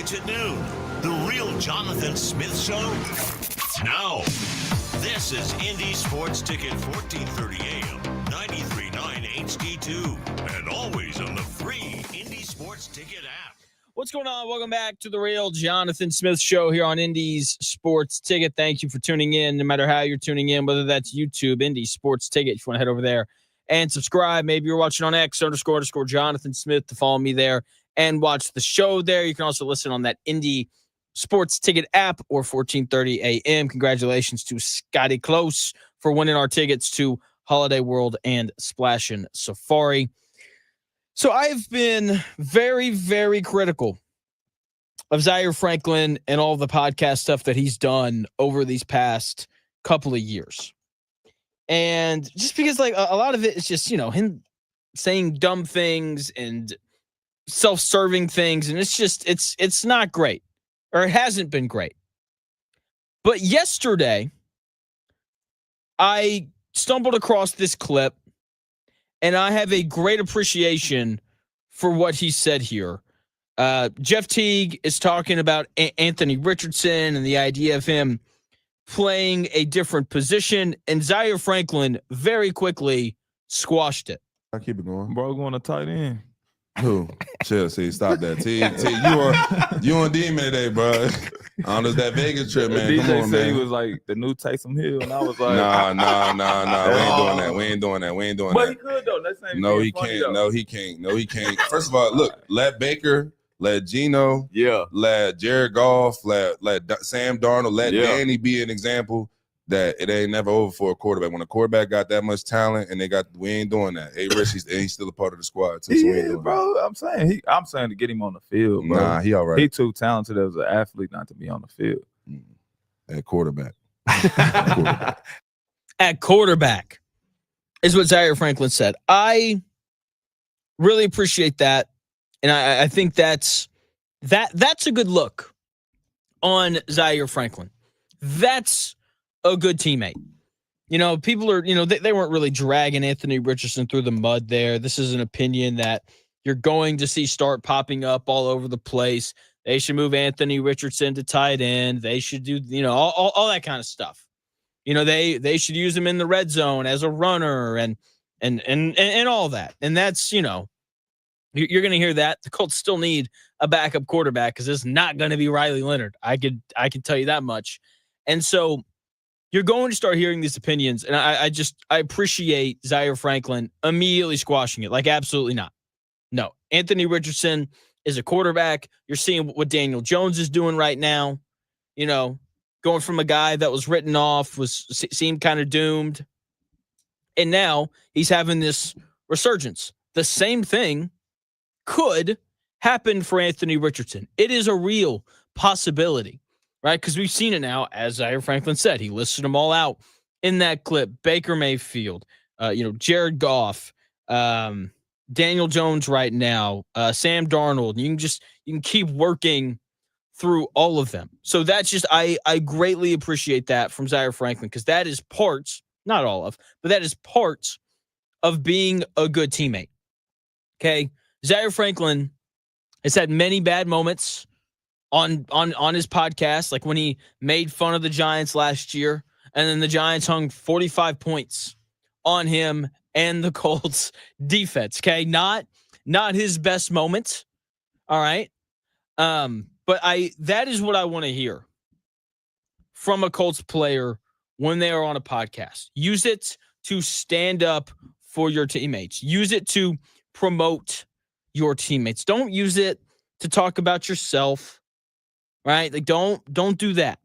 tickets at noon. The Real Jonathan Smith Show. Now, this is Indy Sports Ticket, 1430 AM, 93.9 HD2, and always on the free Indy Sports Ticket app. What's going on? Welcome back to the Real Jonathan Smith Show here on Indy's Sports Ticket. Thank you for tuning in, no matter how you're tuning in, whether that's YouTube, Indy Sports Ticket. If you want to head over there and subscribe, maybe you're watching on X __ Jonathan Smith to follow me there and watch the show there. You can also listen on that Indy Sports Ticket app or 1430 AM. Congratulations to Scotty Close for winning our tickets to Holiday World and Splashin' Safari. So I've been very, very critical of Zaire Franklin and all the podcast stuff that he's done over these past couple of years. And just because like a lot of it is just, him saying dumb things and self-serving things. And it's just, it's not great, or it hasn't been great. But yesterday I stumbled across this clip, and I have a great appreciation for what he said here. Jeff Teague is talking about Anthony Richardson and the idea of him playing a different position, and Zaire Franklin very quickly squashed it. I keep it going. Bro, going to tight end. Who? Chill, see, stop that. T, you on demon today, bro. On that Vegas trip, man. DJ Come on, said man. He was like the new Taysom Hill, and I was like, Nah. We ain't doing that. But he could though. That's not No, he can't. No, he can't. First of all, look, let Baker, let Geno, let Jared Goff, let Sam Darnold, let Danny be an example that it ain't never over for a quarterback. When a quarterback got that much talent, and we ain't doing that. Hey, Rich, he's still a part of the squad too. So we ain't doing bro. That. I'm saying to get him on the field, bro. Nah, he all right. He too talented as an athlete not to be on the field. At quarterback. At quarterback is what Zaire Franklin said. I really appreciate that, and I think that's a good look on Zaire Franklin. That's a good teammate. People are, they weren't really dragging Anthony Richardson through the mud there. This is an opinion that you're going to see start popping up all over the place. They should move Anthony Richardson to tight end. They should do, all that kind of stuff. They should use him in the red zone as a runner and all that. And that's, you're going to hear that. The Colts still need a backup quarterback because it's not going to be Riley Leonard. I can tell you that much. And so you're going to start hearing these opinions, and I appreciate Zaire Franklin immediately squashing it. Like, absolutely not. No, Anthony Richardson is a quarterback. You're seeing what Daniel Jones is doing right now. Going from a guy that was written off, seemed kind of doomed, and now he's having this resurgence. The same thing could happen for Anthony Richardson. It is a real possibility. Right, because we've seen it now, as Zaire Franklin said. He listed them all out in that clip. Baker Mayfield, Jared Goff, Daniel Jones right now, Sam Darnold. You can keep working through all of them. So that's just, I greatly appreciate that from Zaire Franklin, because that is parts, not all of, but that is parts of being a good teammate. Okay, Zaire Franklin has had many bad moments on his podcast, like when he made fun of the Giants last year, and then the Giants hung 45 points on him and the Colts defense. Okay, not his best moment. All right, but that is what I want to hear from a Colts player when they are on a podcast. Use it to stand up for your teammates. Use it to promote your teammates. Don't use it to talk about yourself. Right? Like, don't do that.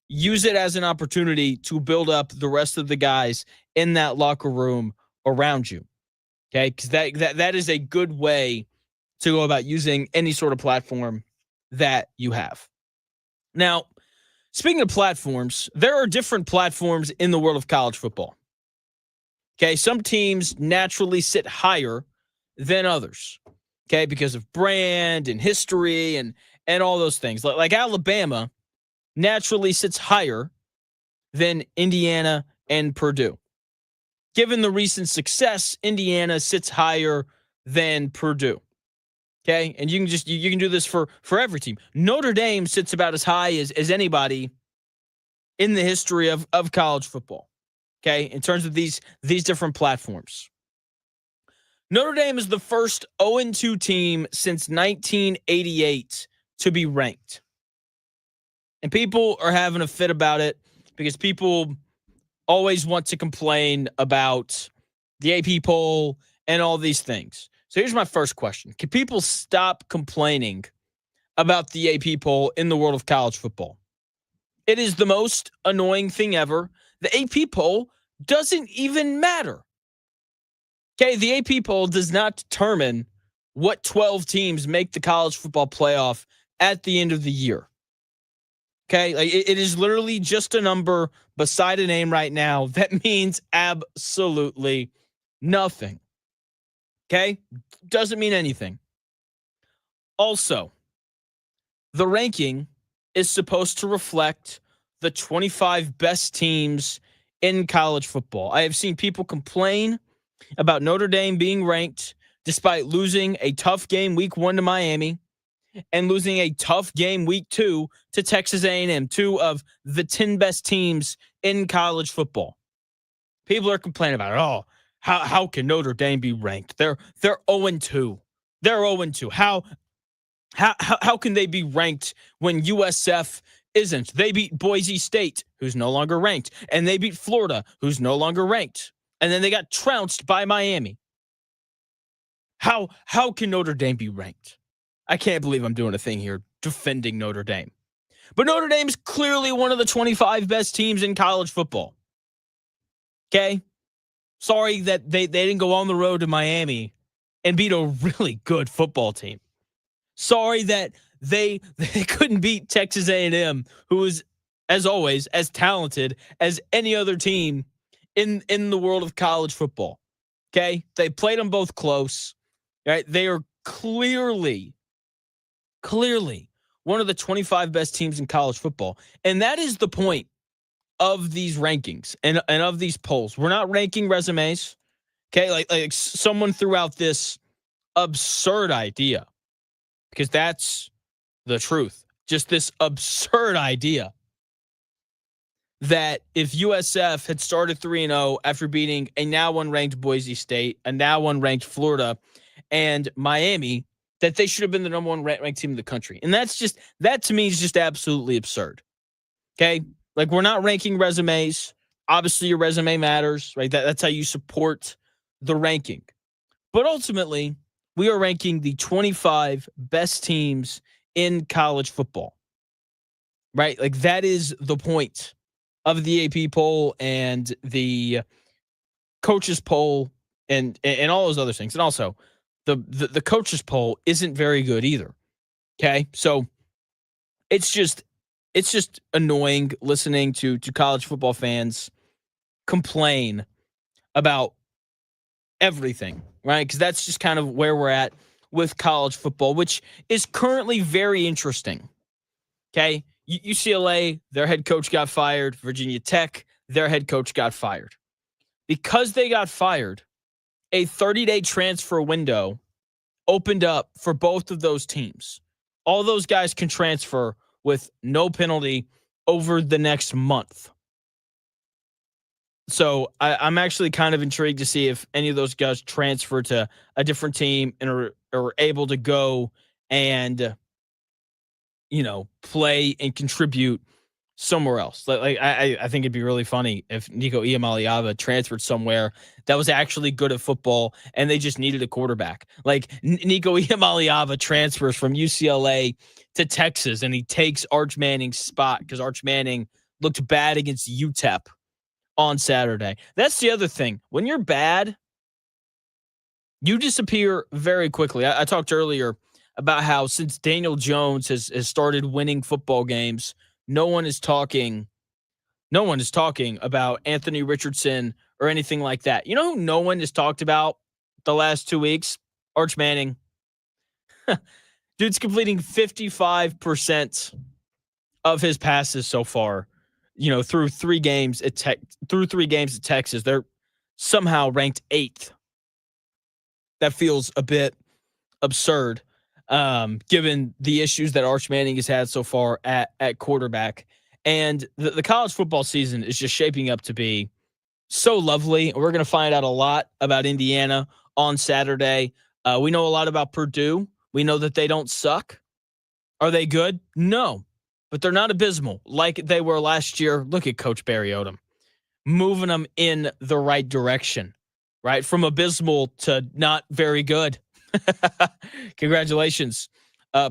Use it as an opportunity to build up the rest of the guys in that locker room around you. Okay? Because that is a good way to go about using any sort of platform that you have. Now, speaking of platforms, there are different platforms in the world of college football. Okay? Some teams naturally sit higher than others. Okay? Because of brand and history and all those things. Like Alabama naturally sits higher than Indiana and Purdue. Given the recent success, Indiana sits higher than Purdue. Okay, and you can do this for every team. Notre Dame sits about as high as anybody in the history of college football. Okay, in terms of these different platforms. Notre Dame is the first 0-2 team since 1988 to be ranked. And people are having a fit about it because people always want to complain about the AP poll and all these things. So here's my first question. Can people stop complaining about the AP poll in the world of college football? It is the most annoying thing ever. The AP poll doesn't even matter. Okay, the AP poll does not determine what 12 teams make the college football playoff at the end of the year. Okay, like it is literally just a number beside a name right now that means absolutely nothing. Okay, doesn't mean anything. Also, the ranking is supposed to reflect the 25 best teams in college football. I have seen people complain about Notre Dame being ranked despite losing a tough game week 1 to Miami and losing a tough game week 2 to Texas A&M, 2 of the 10 best teams in college football. People are complaining about it. Oh, how can Notre Dame be ranked? They're 0-2. They're 0-2. How can they be ranked when USF isn't? They beat Boise State, who's no longer ranked, and they beat Florida, who's no longer ranked. And then they got trounced by Miami. How can Notre Dame be ranked? I can't believe I'm doing a thing here defending Notre Dame. But Notre Dame is clearly one of the 25 best teams in college football. Okay? Sorry that they didn't go on the road to Miami and beat a really good football team. Sorry that they couldn't beat Texas A&M, who is, as always, as talented as any other team in the world of college football. Okay? They played them both close. Right? They are clearly one of the 25 best teams in college football. And that is the point of these rankings and of these polls. We're not ranking resumes. Okay? Like someone threw out this absurd idea, because that's the truth. Just this absurd idea that if USF had started 3-0 after beating a now unranked Boise State, a now unranked Florida, and Miami, that they should have been the number one ranked team in the country. And that to me is just absolutely absurd. Okay? Like, we're not ranking resumes. Obviously, your resume matters, right? That's how you support the ranking. But ultimately, we are ranking the 25 best teams in college football, right? Like, that is the point of the AP poll and the coaches poll and all those other things. And also, the coaches poll isn't very good either. Okay? So it's just annoying listening to college football fans complain about everything, right? Because that's just kind of where we're at with college football, which is currently very interesting. Okay? UCLA, their head coach got fired. Virginia Tech, their head coach got fired. Because they got fired, a 30-day transfer window opened up for both of those teams. All those guys can transfer with no penalty over the next month. So I'm actually kind of intrigued to see if any of those guys transfer to a different team and are able to go and, play and contribute somewhere else. Like I think it'd be really funny if Nico Iamaleava transferred somewhere that was actually good at football and they just needed a quarterback. Like Nico Iamaleava transfers from UCLA to Texas and he takes Arch Manning's spot because Arch Manning looked bad against UTEP on Saturday. That's the other thing. When you're bad, you disappear very quickly. I talked earlier about how since Daniel Jones has started winning football games, no one is talking about Anthony Richardson or anything like that. You know who no one has talked about the last 2 weeks? Arch Manning. Dude's completing 55% of his passes so far. Through 3 games at Texas, they're somehow ranked 8th. That feels a bit absurd. given the issues that Arch Manning has had so far at quarterback. And the college football season is just shaping up to be so lovely. We're going to find out a lot about Indiana on Saturday. We know a lot about Purdue. We know that they don't suck. Are they good? No, but they're not abysmal like they were last year. Look at Coach Barry Odom moving them in the right direction, right? From abysmal to not very good. Congratulations,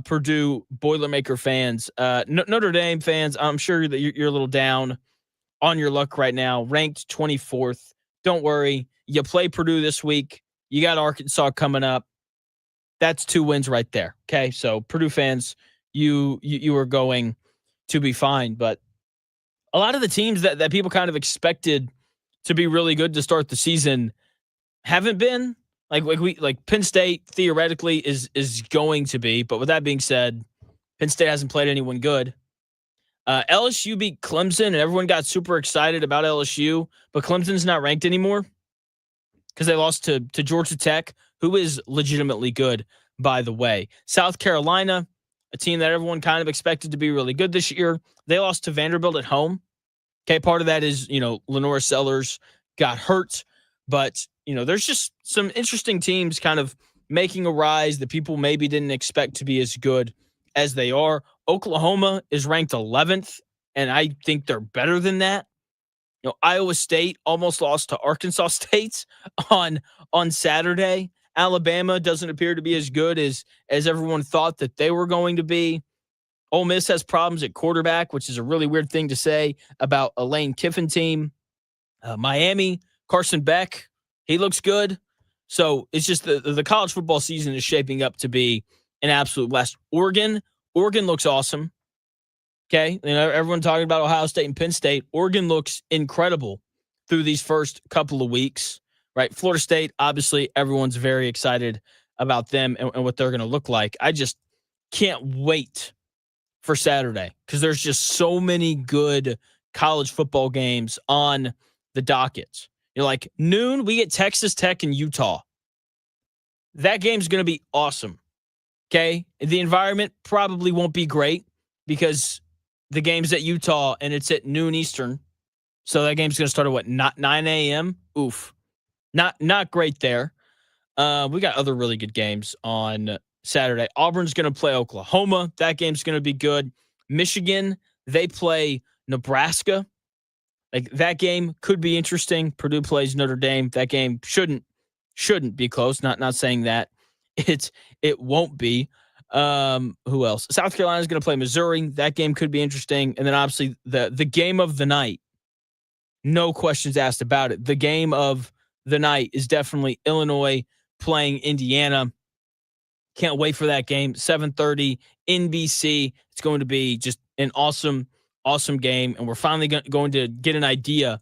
Purdue Boilermaker fans. Notre Dame fans, I'm sure that you're a little down on your luck right now. Ranked 24th. Don't worry. You play Purdue this week. You got Arkansas coming up. That's 2 wins right there. Okay, so Purdue fans, you are going to be fine. But a lot of the teams that people kind of expected to be really good to start the season haven't been. Like Penn State theoretically is going to be, but with that being said, Penn State hasn't played anyone good. LSU beat Clemson, and everyone got super excited about LSU, but Clemson's not ranked anymore because they lost to Georgia Tech, who is legitimately good, by the way. South Carolina, a team that everyone kind of expected to be really good this year, they lost to Vanderbilt at home. Okay, part of that is, Lenora Sellers got hurt, but, there's just some interesting teams kind of making a rise that people maybe didn't expect to be as good as they are. Oklahoma is ranked 11th, and I think they're better than that. Iowa State almost lost to Arkansas State on Saturday. Alabama doesn't appear to be as good as everyone thought that they were going to be. Ole Miss has problems at quarterback, which is a really weird thing to say about a Lane Kiffin team. Miami, Carson Beck, he looks good. So it's just the college football season is shaping up to be an absolute blast. Oregon looks awesome. Okay, everyone talking about Ohio State and Penn State. Oregon looks incredible through these first couple of weeks, right? Florida State, obviously, everyone's very excited about them and what they're going to look like. I just can't wait for Saturday because there's just so many good college football games on the dockets. Like noon, we get Texas Tech and Utah. That game's going to be awesome. Okay, the environment probably won't be great because the game's at Utah and it's at noon Eastern. So that game's going to start at 9 a.m. Oof. Not great there. We got other really good games on Saturday. Auburn's going to play Oklahoma. That game's going to be good. Michigan, they play Nebraska. Like that game could be interesting. Purdue plays Notre Dame. That game shouldn't be close. Not saying that it won't be. Who else? South Carolina is going to play Missouri. That game could be interesting. And then obviously the game of the night, no questions asked about it. The game of the night is definitely Illinois playing Indiana. Can't wait for that game. 7:30 NBC. It's going to be just an awesome game. And we're finally going to get an idea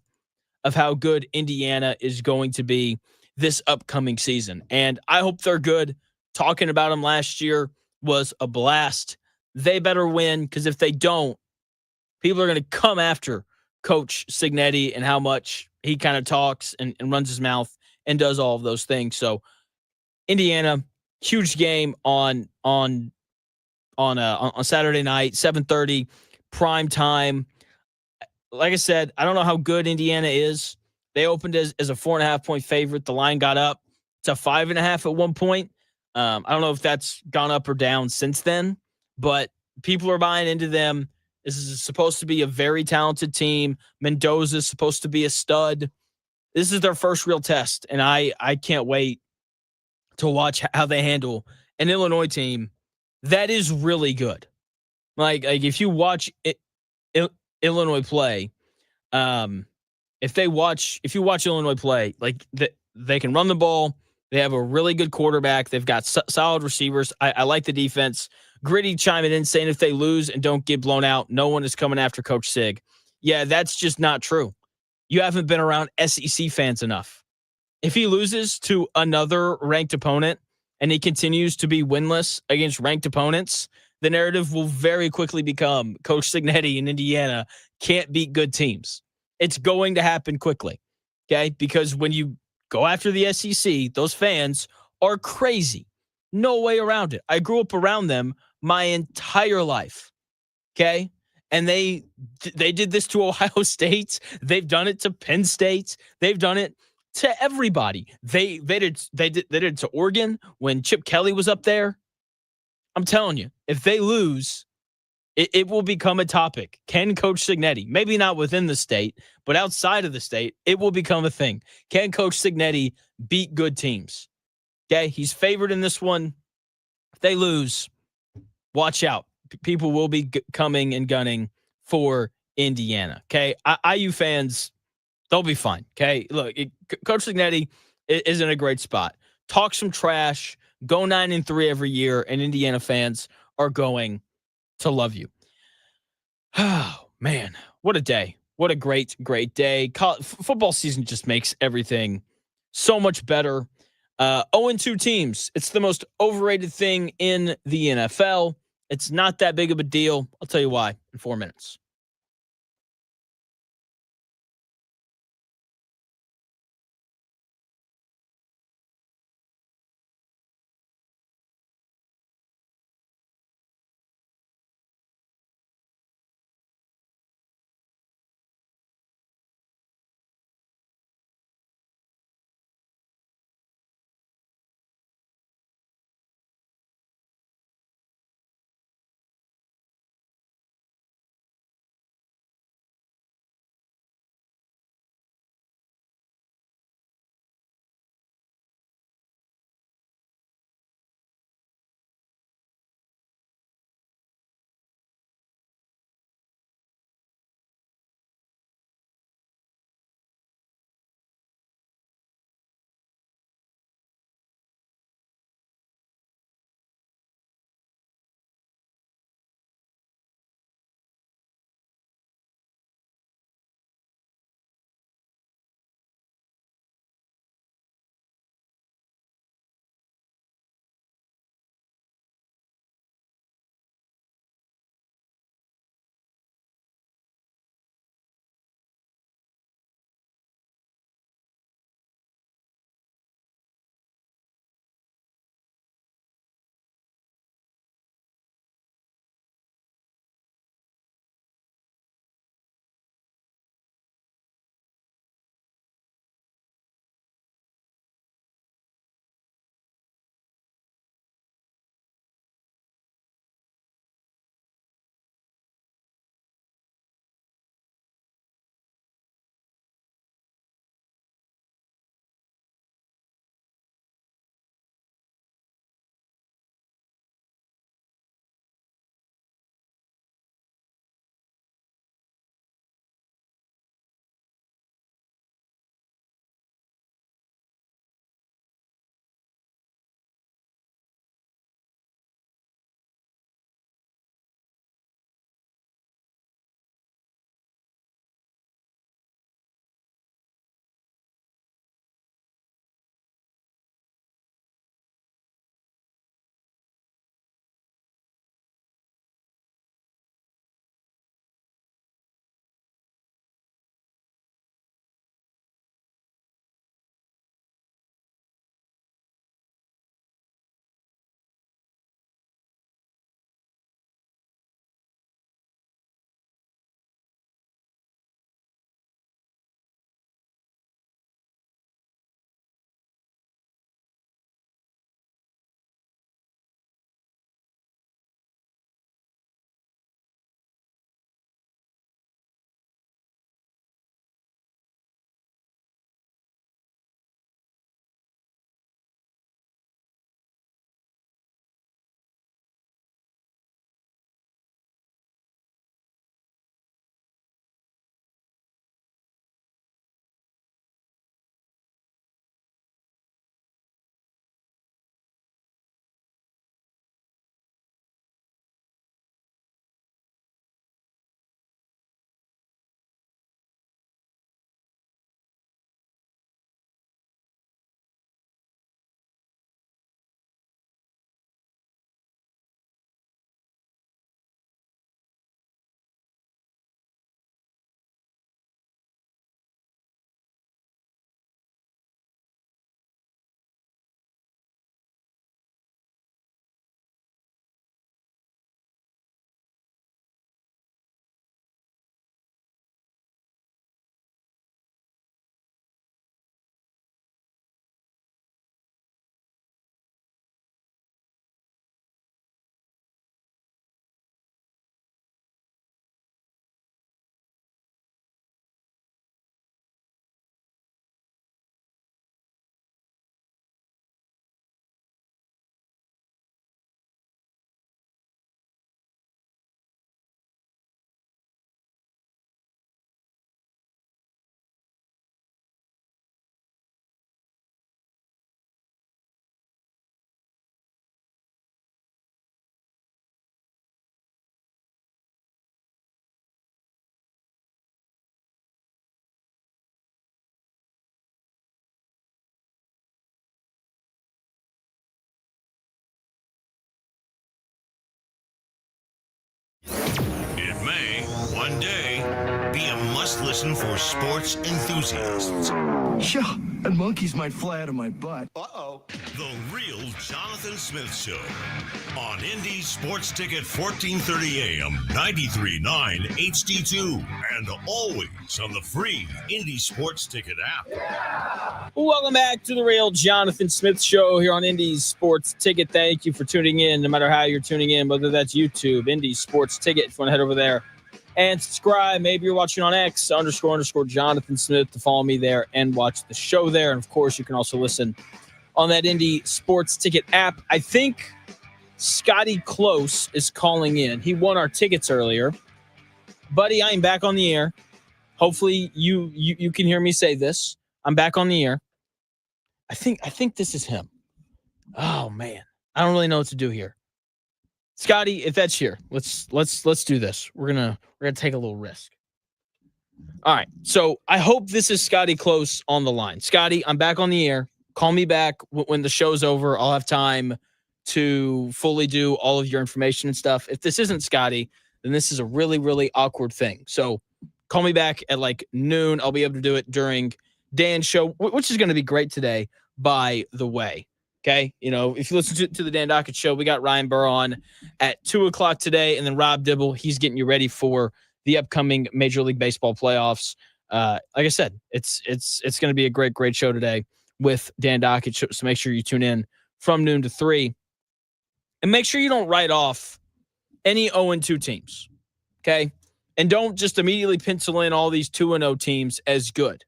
of how good Indiana is going to be this upcoming season. And I hope they're good. Talking about them last year was a blast. They better win because if they don't, people are going to come after Coach Signetti and how much he kind of talks and runs his mouth and does all of those things. So Indiana, huge game on Saturday night, 7:30 prime time. Like I said, I don't know how good Indiana is. They opened as a 4.5-point favorite. The line got up to 5.5 at one point. I don't know if that's gone up or down since then, but people are buying into them. This is supposed to be a very talented team. Mendoza's supposed to be a stud. This is their first real test, and I can't wait to watch how they handle an Illinois team that is really good. Like if you watch Illinois play, if you watch Illinois play, like they can run the ball. They have a really good quarterback. They've got solid receivers. I like the defense. Gritty chiming in saying if they lose and don't get blown out, no one is coming after Coach Sig. Yeah, that's just not true. You haven't been around SEC fans enough. If he loses to another ranked opponent and he continues to be winless against ranked opponents, the narrative will very quickly become Coach Signetti in Indiana can't beat good teams. It's going to happen quickly, okay? Because when you go after the SEC, those fans are crazy. No way around it. I grew up around them my entire life. Okay? And they did this to Ohio State. They've done it to Penn State. They've done it to everybody. They did it to Oregon when Chip Kelly was up there. I'm telling you, if they lose, it will become a topic. Can Coach Cignetti, maybe not within the state, but outside of the state, it will become a thing. Can Coach Cignetti beat good teams? Okay, he's favored in this one. If they lose, watch out. People will be coming and gunning for Indiana. Okay, IU fans, they'll be fine. Okay, look, Coach Cignetti is in a great spot. Talk some trash. Go 9-3 every year, and Indiana fans are going to love you. Oh, man, what a day. What a great, great day. Football season just makes everything so much better. 0-2 teams. It's the most overrated thing in the NFL. It's not that big of a deal. I'll tell you why in 4 minutes. may, one day, be a must-listen for sports enthusiasts. Yeah, and monkeys might fly out of my butt. Uh-oh. The Real Jonathan Smith Show on Indy Sports Ticket 1430 AM, 93.9 HD2, and always on the free Indy Sports Ticket app. Welcome back to the Real Jonathan Smith Show here on Indy Sports Ticket. Thank you for tuning in, no matter how you're tuning in, whether that's YouTube, Indy Sports Ticket. If you want to head over there and subscribe, maybe you're watching on X, _ Jonathan Smith, to follow me there and watch the show there. And, of course, you can also listen on that Indy Sports Ticket app. I think Scotty Close is calling in. He won our tickets earlier. Buddy, I am back on the air. Hopefully you can hear me say this. I'm back on the air. I think this is him. Oh, man. I don't really know what to do here. Scotty, if that's here, let's do this. We're gonna take a little risk. All right. So I hope this is Scotty Close on the line. Scotty, I'm back on the air. Call me back when the show's over. I'll have time to fully do all of your information and stuff. If this isn't Scotty, then this is a really, really awkward thing. So call me back at like noon. I'll be able to do it during Dan's show, which is going to be great today, by the way. Okay, you know, if you listen to the Dan Dockett show, we got Ryan Burr on at 2:00 today, and then Rob Dibble, he's getting you ready for the upcoming Major League Baseball playoffs. Like I said, it's going to be a great show today with Dan Dockett. So make sure you tune in from noon to 3, and make sure you don't write off any 0-2 teams. Okay, and don't just immediately pencil in all these 2-0 teams as good.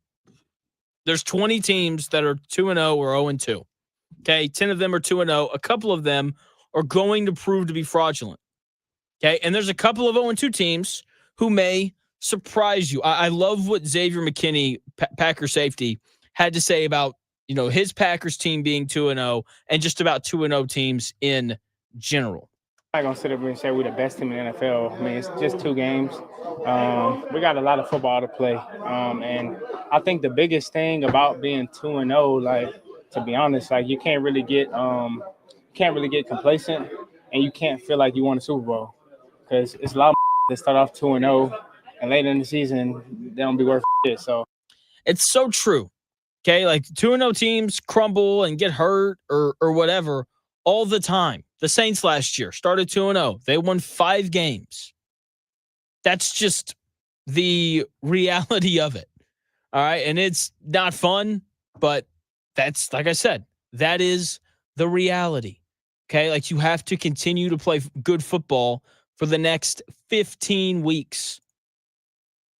There's 20 teams that are 2-0 or 0-2. Okay, 10 of them are 2-0. A couple of them are going to prove to be fraudulent. Okay, and there's a couple of 0-2 teams who may surprise you. I love what Xavier McKinney, Packer safety, had to say about, you know, his Packers team being 2-0 and just about 2-0 teams in general. I'm not going to sit up here and say we're the best team in the NFL. I mean, it's just 2 games. We got a lot of football to play. And I think the biggest thing about being 2-0, like, to be honest, like, you can't really get complacent, and you can't feel like you won a Super Bowl, because it's a lot of that start off 2-0 and later in the season they don't be worth shit. So it's so true. Okay, like 2-0 teams crumble and get hurt or whatever all the time. The Saints last year started 2-0. They won 5 games. That's just the reality of it. All right, and it's not fun, but that's, like I said, that is the reality. Okay, like, you have to continue to play good football for the next 15 weeks.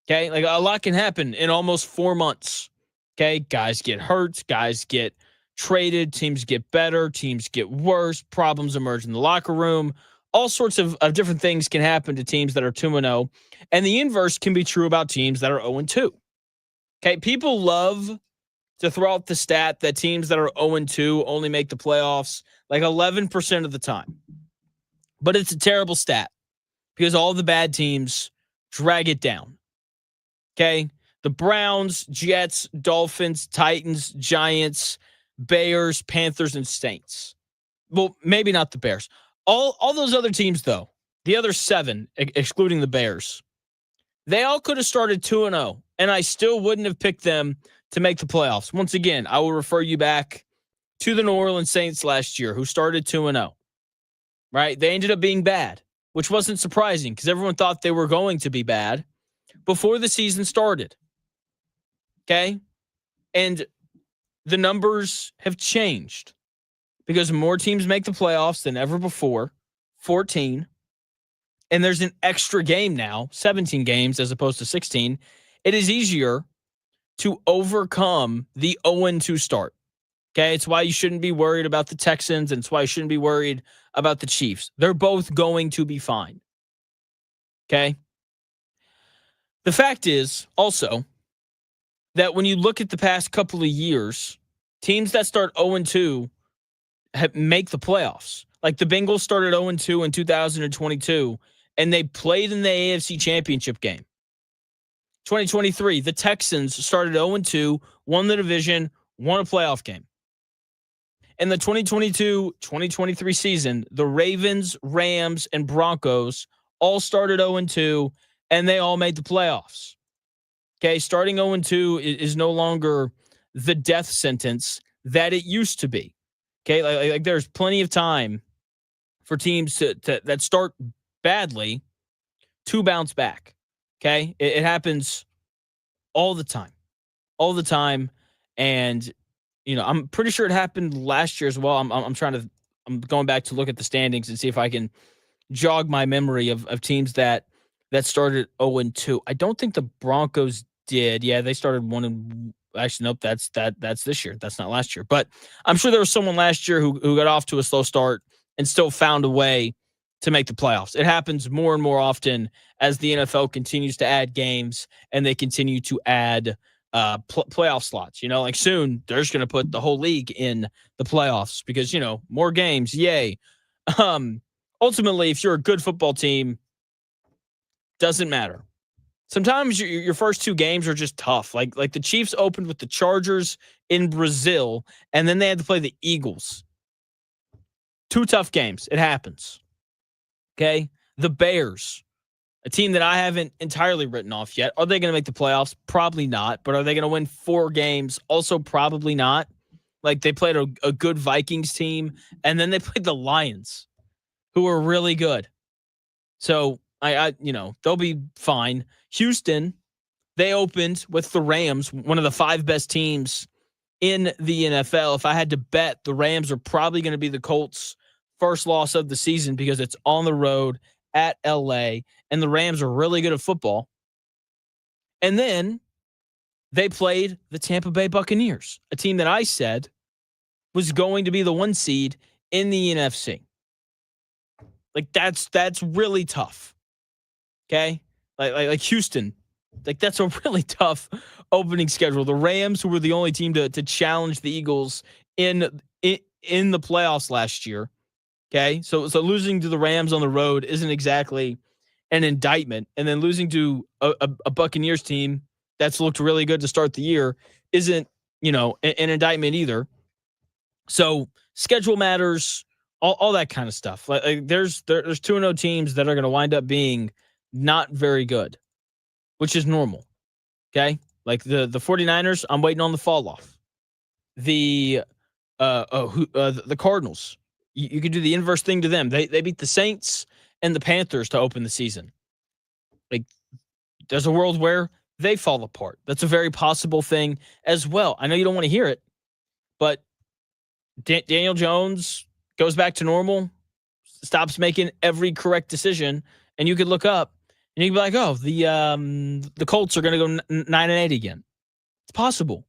Okay, like, a lot can happen in almost 4 months. Okay, guys get hurt, guys get traded, teams get better, teams get worse, problems emerge in the locker room. All sorts of different things can happen to teams that are 2-0, and the inverse can be true about teams that are 0-2. Okay, people love to throw out the stat that teams that are 0-2 only make the playoffs like 11% of the time. But it's a terrible stat because all the bad teams drag it down. Okay? The Browns, Jets, Dolphins, Titans, Giants, Bears, Panthers, and Saints. Well, maybe not the Bears. All those other teams, though, the other 7, excluding the Bears, they all could have started 2-0, and I still wouldn't have picked them to make the playoffs. Once again, I will refer you back to the New Orleans Saints last year, who started 2-0, right? They ended up being bad, which wasn't surprising because everyone thought they were going to be bad before the season started. Okay? And the numbers have changed because more teams make the playoffs than ever before, 14. And there's an extra game now, 17 games as opposed to 16. It is easier to overcome the 0-2 start. Okay, it's why you shouldn't be worried about the Texans, and it's why you shouldn't be worried about the Chiefs. They're both going to be fine. Okay? The fact is also that when you look at the past couple of years, teams that start 0-2 make the playoffs. Like, the Bengals started 0-2 in 2022, and they played in the AFC Championship game. 2023, the Texans started 0-2, won the division, won a playoff game. In the 2022-2023 season, the Ravens, Rams, and Broncos all started 0-2, and they all made the playoffs. Okay, starting 0-2 is no longer the death sentence that it used to be. Okay, like there's plenty of time for teams to that start badly to bounce back. Okay, it happens all the time, and I'm pretty sure it happened last year as well. I'm going back to look at the standings and see if I can jog my memory of teams that started 0-2. I don't think the Broncos did. Yeah, they started 1 actually nope, that's this year. That's not last year. But I'm sure there was someone last year who got off to a slow start and still found a way to make the playoffs. It happens more and more often as the NFL continues to add games and they continue to add playoff slots. Like soon they're just going to put the whole league in the playoffs because more games. Yay. Ultimately, if you're a good football team, doesn't matter. Sometimes your first 2 games are just tough. Like the Chiefs opened with the Chargers in Brazil, and then they had to play the Eagles. 2 tough games. It happens. Okay? The Bears, a team that I haven't entirely written off yet. Are they going to make the playoffs? Probably not. But are they going to win 4 games? Also probably not. Like they played a good Vikings team, and then they played the Lions, who are really good. So they'll be fine. Houston, they opened with the Rams, one of the 5 best teams in the NFL. If I had to bet, the Rams are probably going to be the Colts' first loss of the season because it's on the road at LA, and the Rams are really good at football. And then they played the Tampa Bay Buccaneers, a team that I said was going to be the 1 seed in the NFC. Like that's really tough. Okay? Like Houston, like that's a really tough opening schedule. The Rams, who were the only team to challenge the Eagles in the playoffs last year. Okay? So losing to the Rams on the road isn't exactly an indictment, and then losing to a Buccaneers team that's looked really good to start the year isn't, an indictment either. So schedule matters, all that kind of stuff. Like there's 2-0 teams that are going to wind up being not very good, which is normal. Okay? Like the 49ers, I'm waiting on the fall off. The Cardinals, you could do the inverse thing to them. They beat the Saints and the Panthers to open the season. Like there's a world where they fall apart. That's a very possible thing as well. I know you don't want to hear it, but Daniel Jones goes back to normal, stops making every correct decision, and you could look up and you could be like, "Oh, the Colts are going to go 9-8 again." It's possible.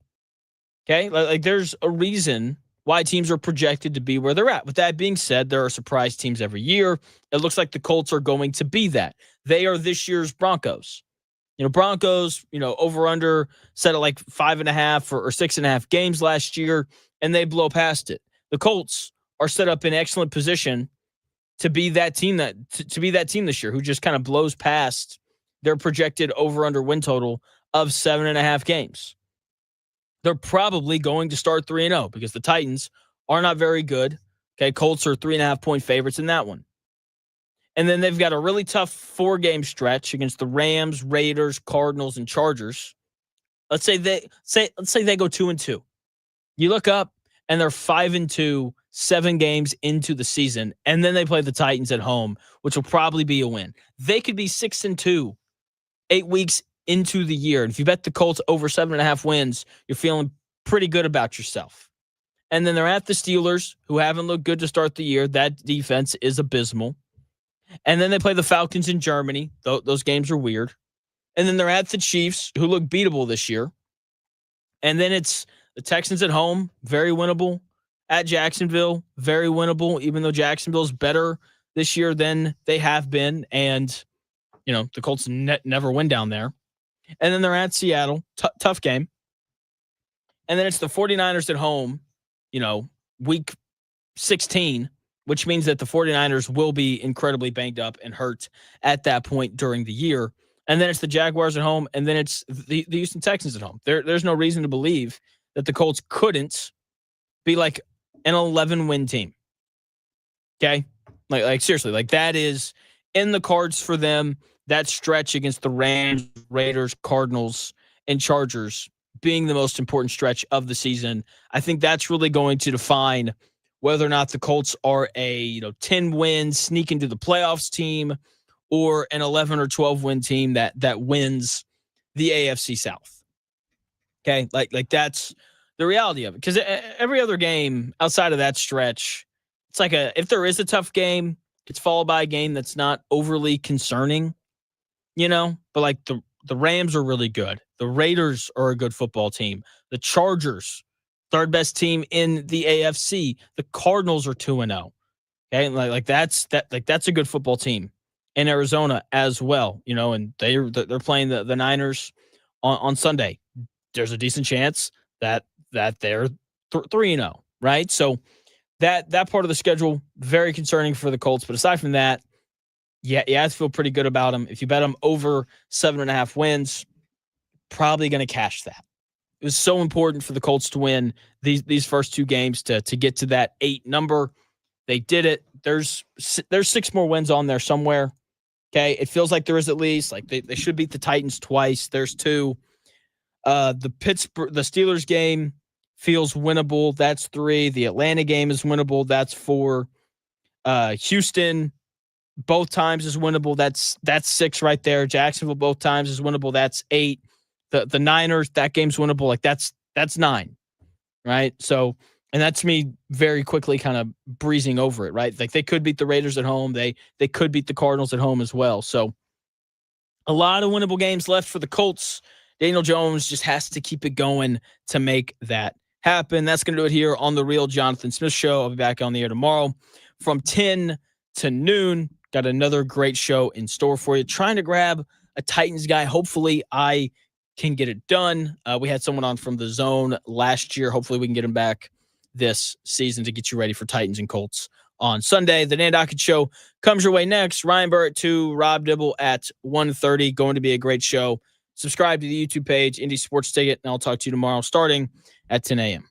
Okay, like there's a reason why teams are projected to be where they're at. With that being said, there are surprise teams every year. It looks like the Colts are going to be that. They are this year's Broncos. Broncos, over under set at like 5.5 or 6.5 games last year, and they blow past it. The Colts are set up in excellent position to be that team to be that team this year who just kind of blows past their projected over under win total of 7.5 games. They're probably going to start 3-0 because the Titans are not very good. Okay, Colts are 3.5-point favorites in that one. And then they've got a really tough 4-game stretch against the Rams, Raiders, Cardinals, and Chargers. Let's say they go 2-2. You look up and they're 5-2, 7 games into the season, and then they play the Titans at home, which will probably be a win. They could be 6-2, 8 weeks into the year. And if you bet the Colts over 7.5 wins, you're feeling pretty good about yourself. And then they're at the Steelers, who haven't looked good to start the year. That defense is abysmal. And then they play the Falcons in Germany. Those games are weird. And then they're at the Chiefs, who look beatable this year. And then it's the Texans at home, very winnable. At Jacksonville, very winnable, even though Jacksonville's better this year than they have been. And, the Colts never win down there. And then they're at Seattle, tough game. And then it's the 49ers at home, week 16, which means that the 49ers will be incredibly banged up and hurt at that point during the year. And then it's the Jaguars at home, and then it's the Houston Texans at home. There's no reason to believe that the Colts couldn't be like an 11-win team. Okay? Like seriously, like that is in the cards for them. that stretch against the Rams, Raiders, Cardinals, and Chargers being the most important stretch of the season. I think that's really going to define whether or not the Colts are a 10-win sneak into the playoffs team or an 11 or 12-win team that wins the AFC South. Okay, like that's the reality of it. Because every other game outside of that stretch, it's like if there is a tough game, it's followed by a game that's not overly concerning, But like the Rams are really good. The Raiders are a good football team. The Chargers, third best team in the AFC. The Cardinals are 2-0. Okay, like that's a good football team. In Arizona as well, and they're playing the Niners on Sunday. There's a decent chance that they're 3-0, right? So that part of the schedule very concerning for the Colts. But aside from that, yeah, you have to feel pretty good about them. If you bet them over 7.5 wins, probably going to cash that. It was so important for the Colts to win these first two games to get to that 8 number. They did it. There's 6 more wins on there somewhere. Okay, it feels like there is at least. Like they should beat the Titans twice. There's 2. The Steelers game feels winnable. That's 3. The Atlanta game is winnable. That's 4. Houston both times is winnable. That's 6 right there. Jacksonville both times is winnable. That's 8. The Niners, that game's winnable. Like that's 9, right? So. And that's me very quickly kind of breezing over it, right? Like they could beat the Raiders at home. They could beat the Cardinals at home as well. So a lot of winnable games left for the Colts. Daniel Jones just has to keep it going to make that happen. That's going to do it here on The Real Jonathan Smith Show. I'll be back on the air tomorrow from 10 to noon. Got another great show in store for you. Trying to grab a Titans guy. Hopefully I can get it done. We had someone on from the Zone last year. Hopefully we can get him back this season to get you ready for Titans and Colts on Sunday. The Dan Dockett Show comes your way next. Ryan Burr at 2, Rob Dibble at 1:30. Going to be a great show. Subscribe to the YouTube page, Indie Sports Ticket, and I'll talk to you tomorrow starting at 10 a.m.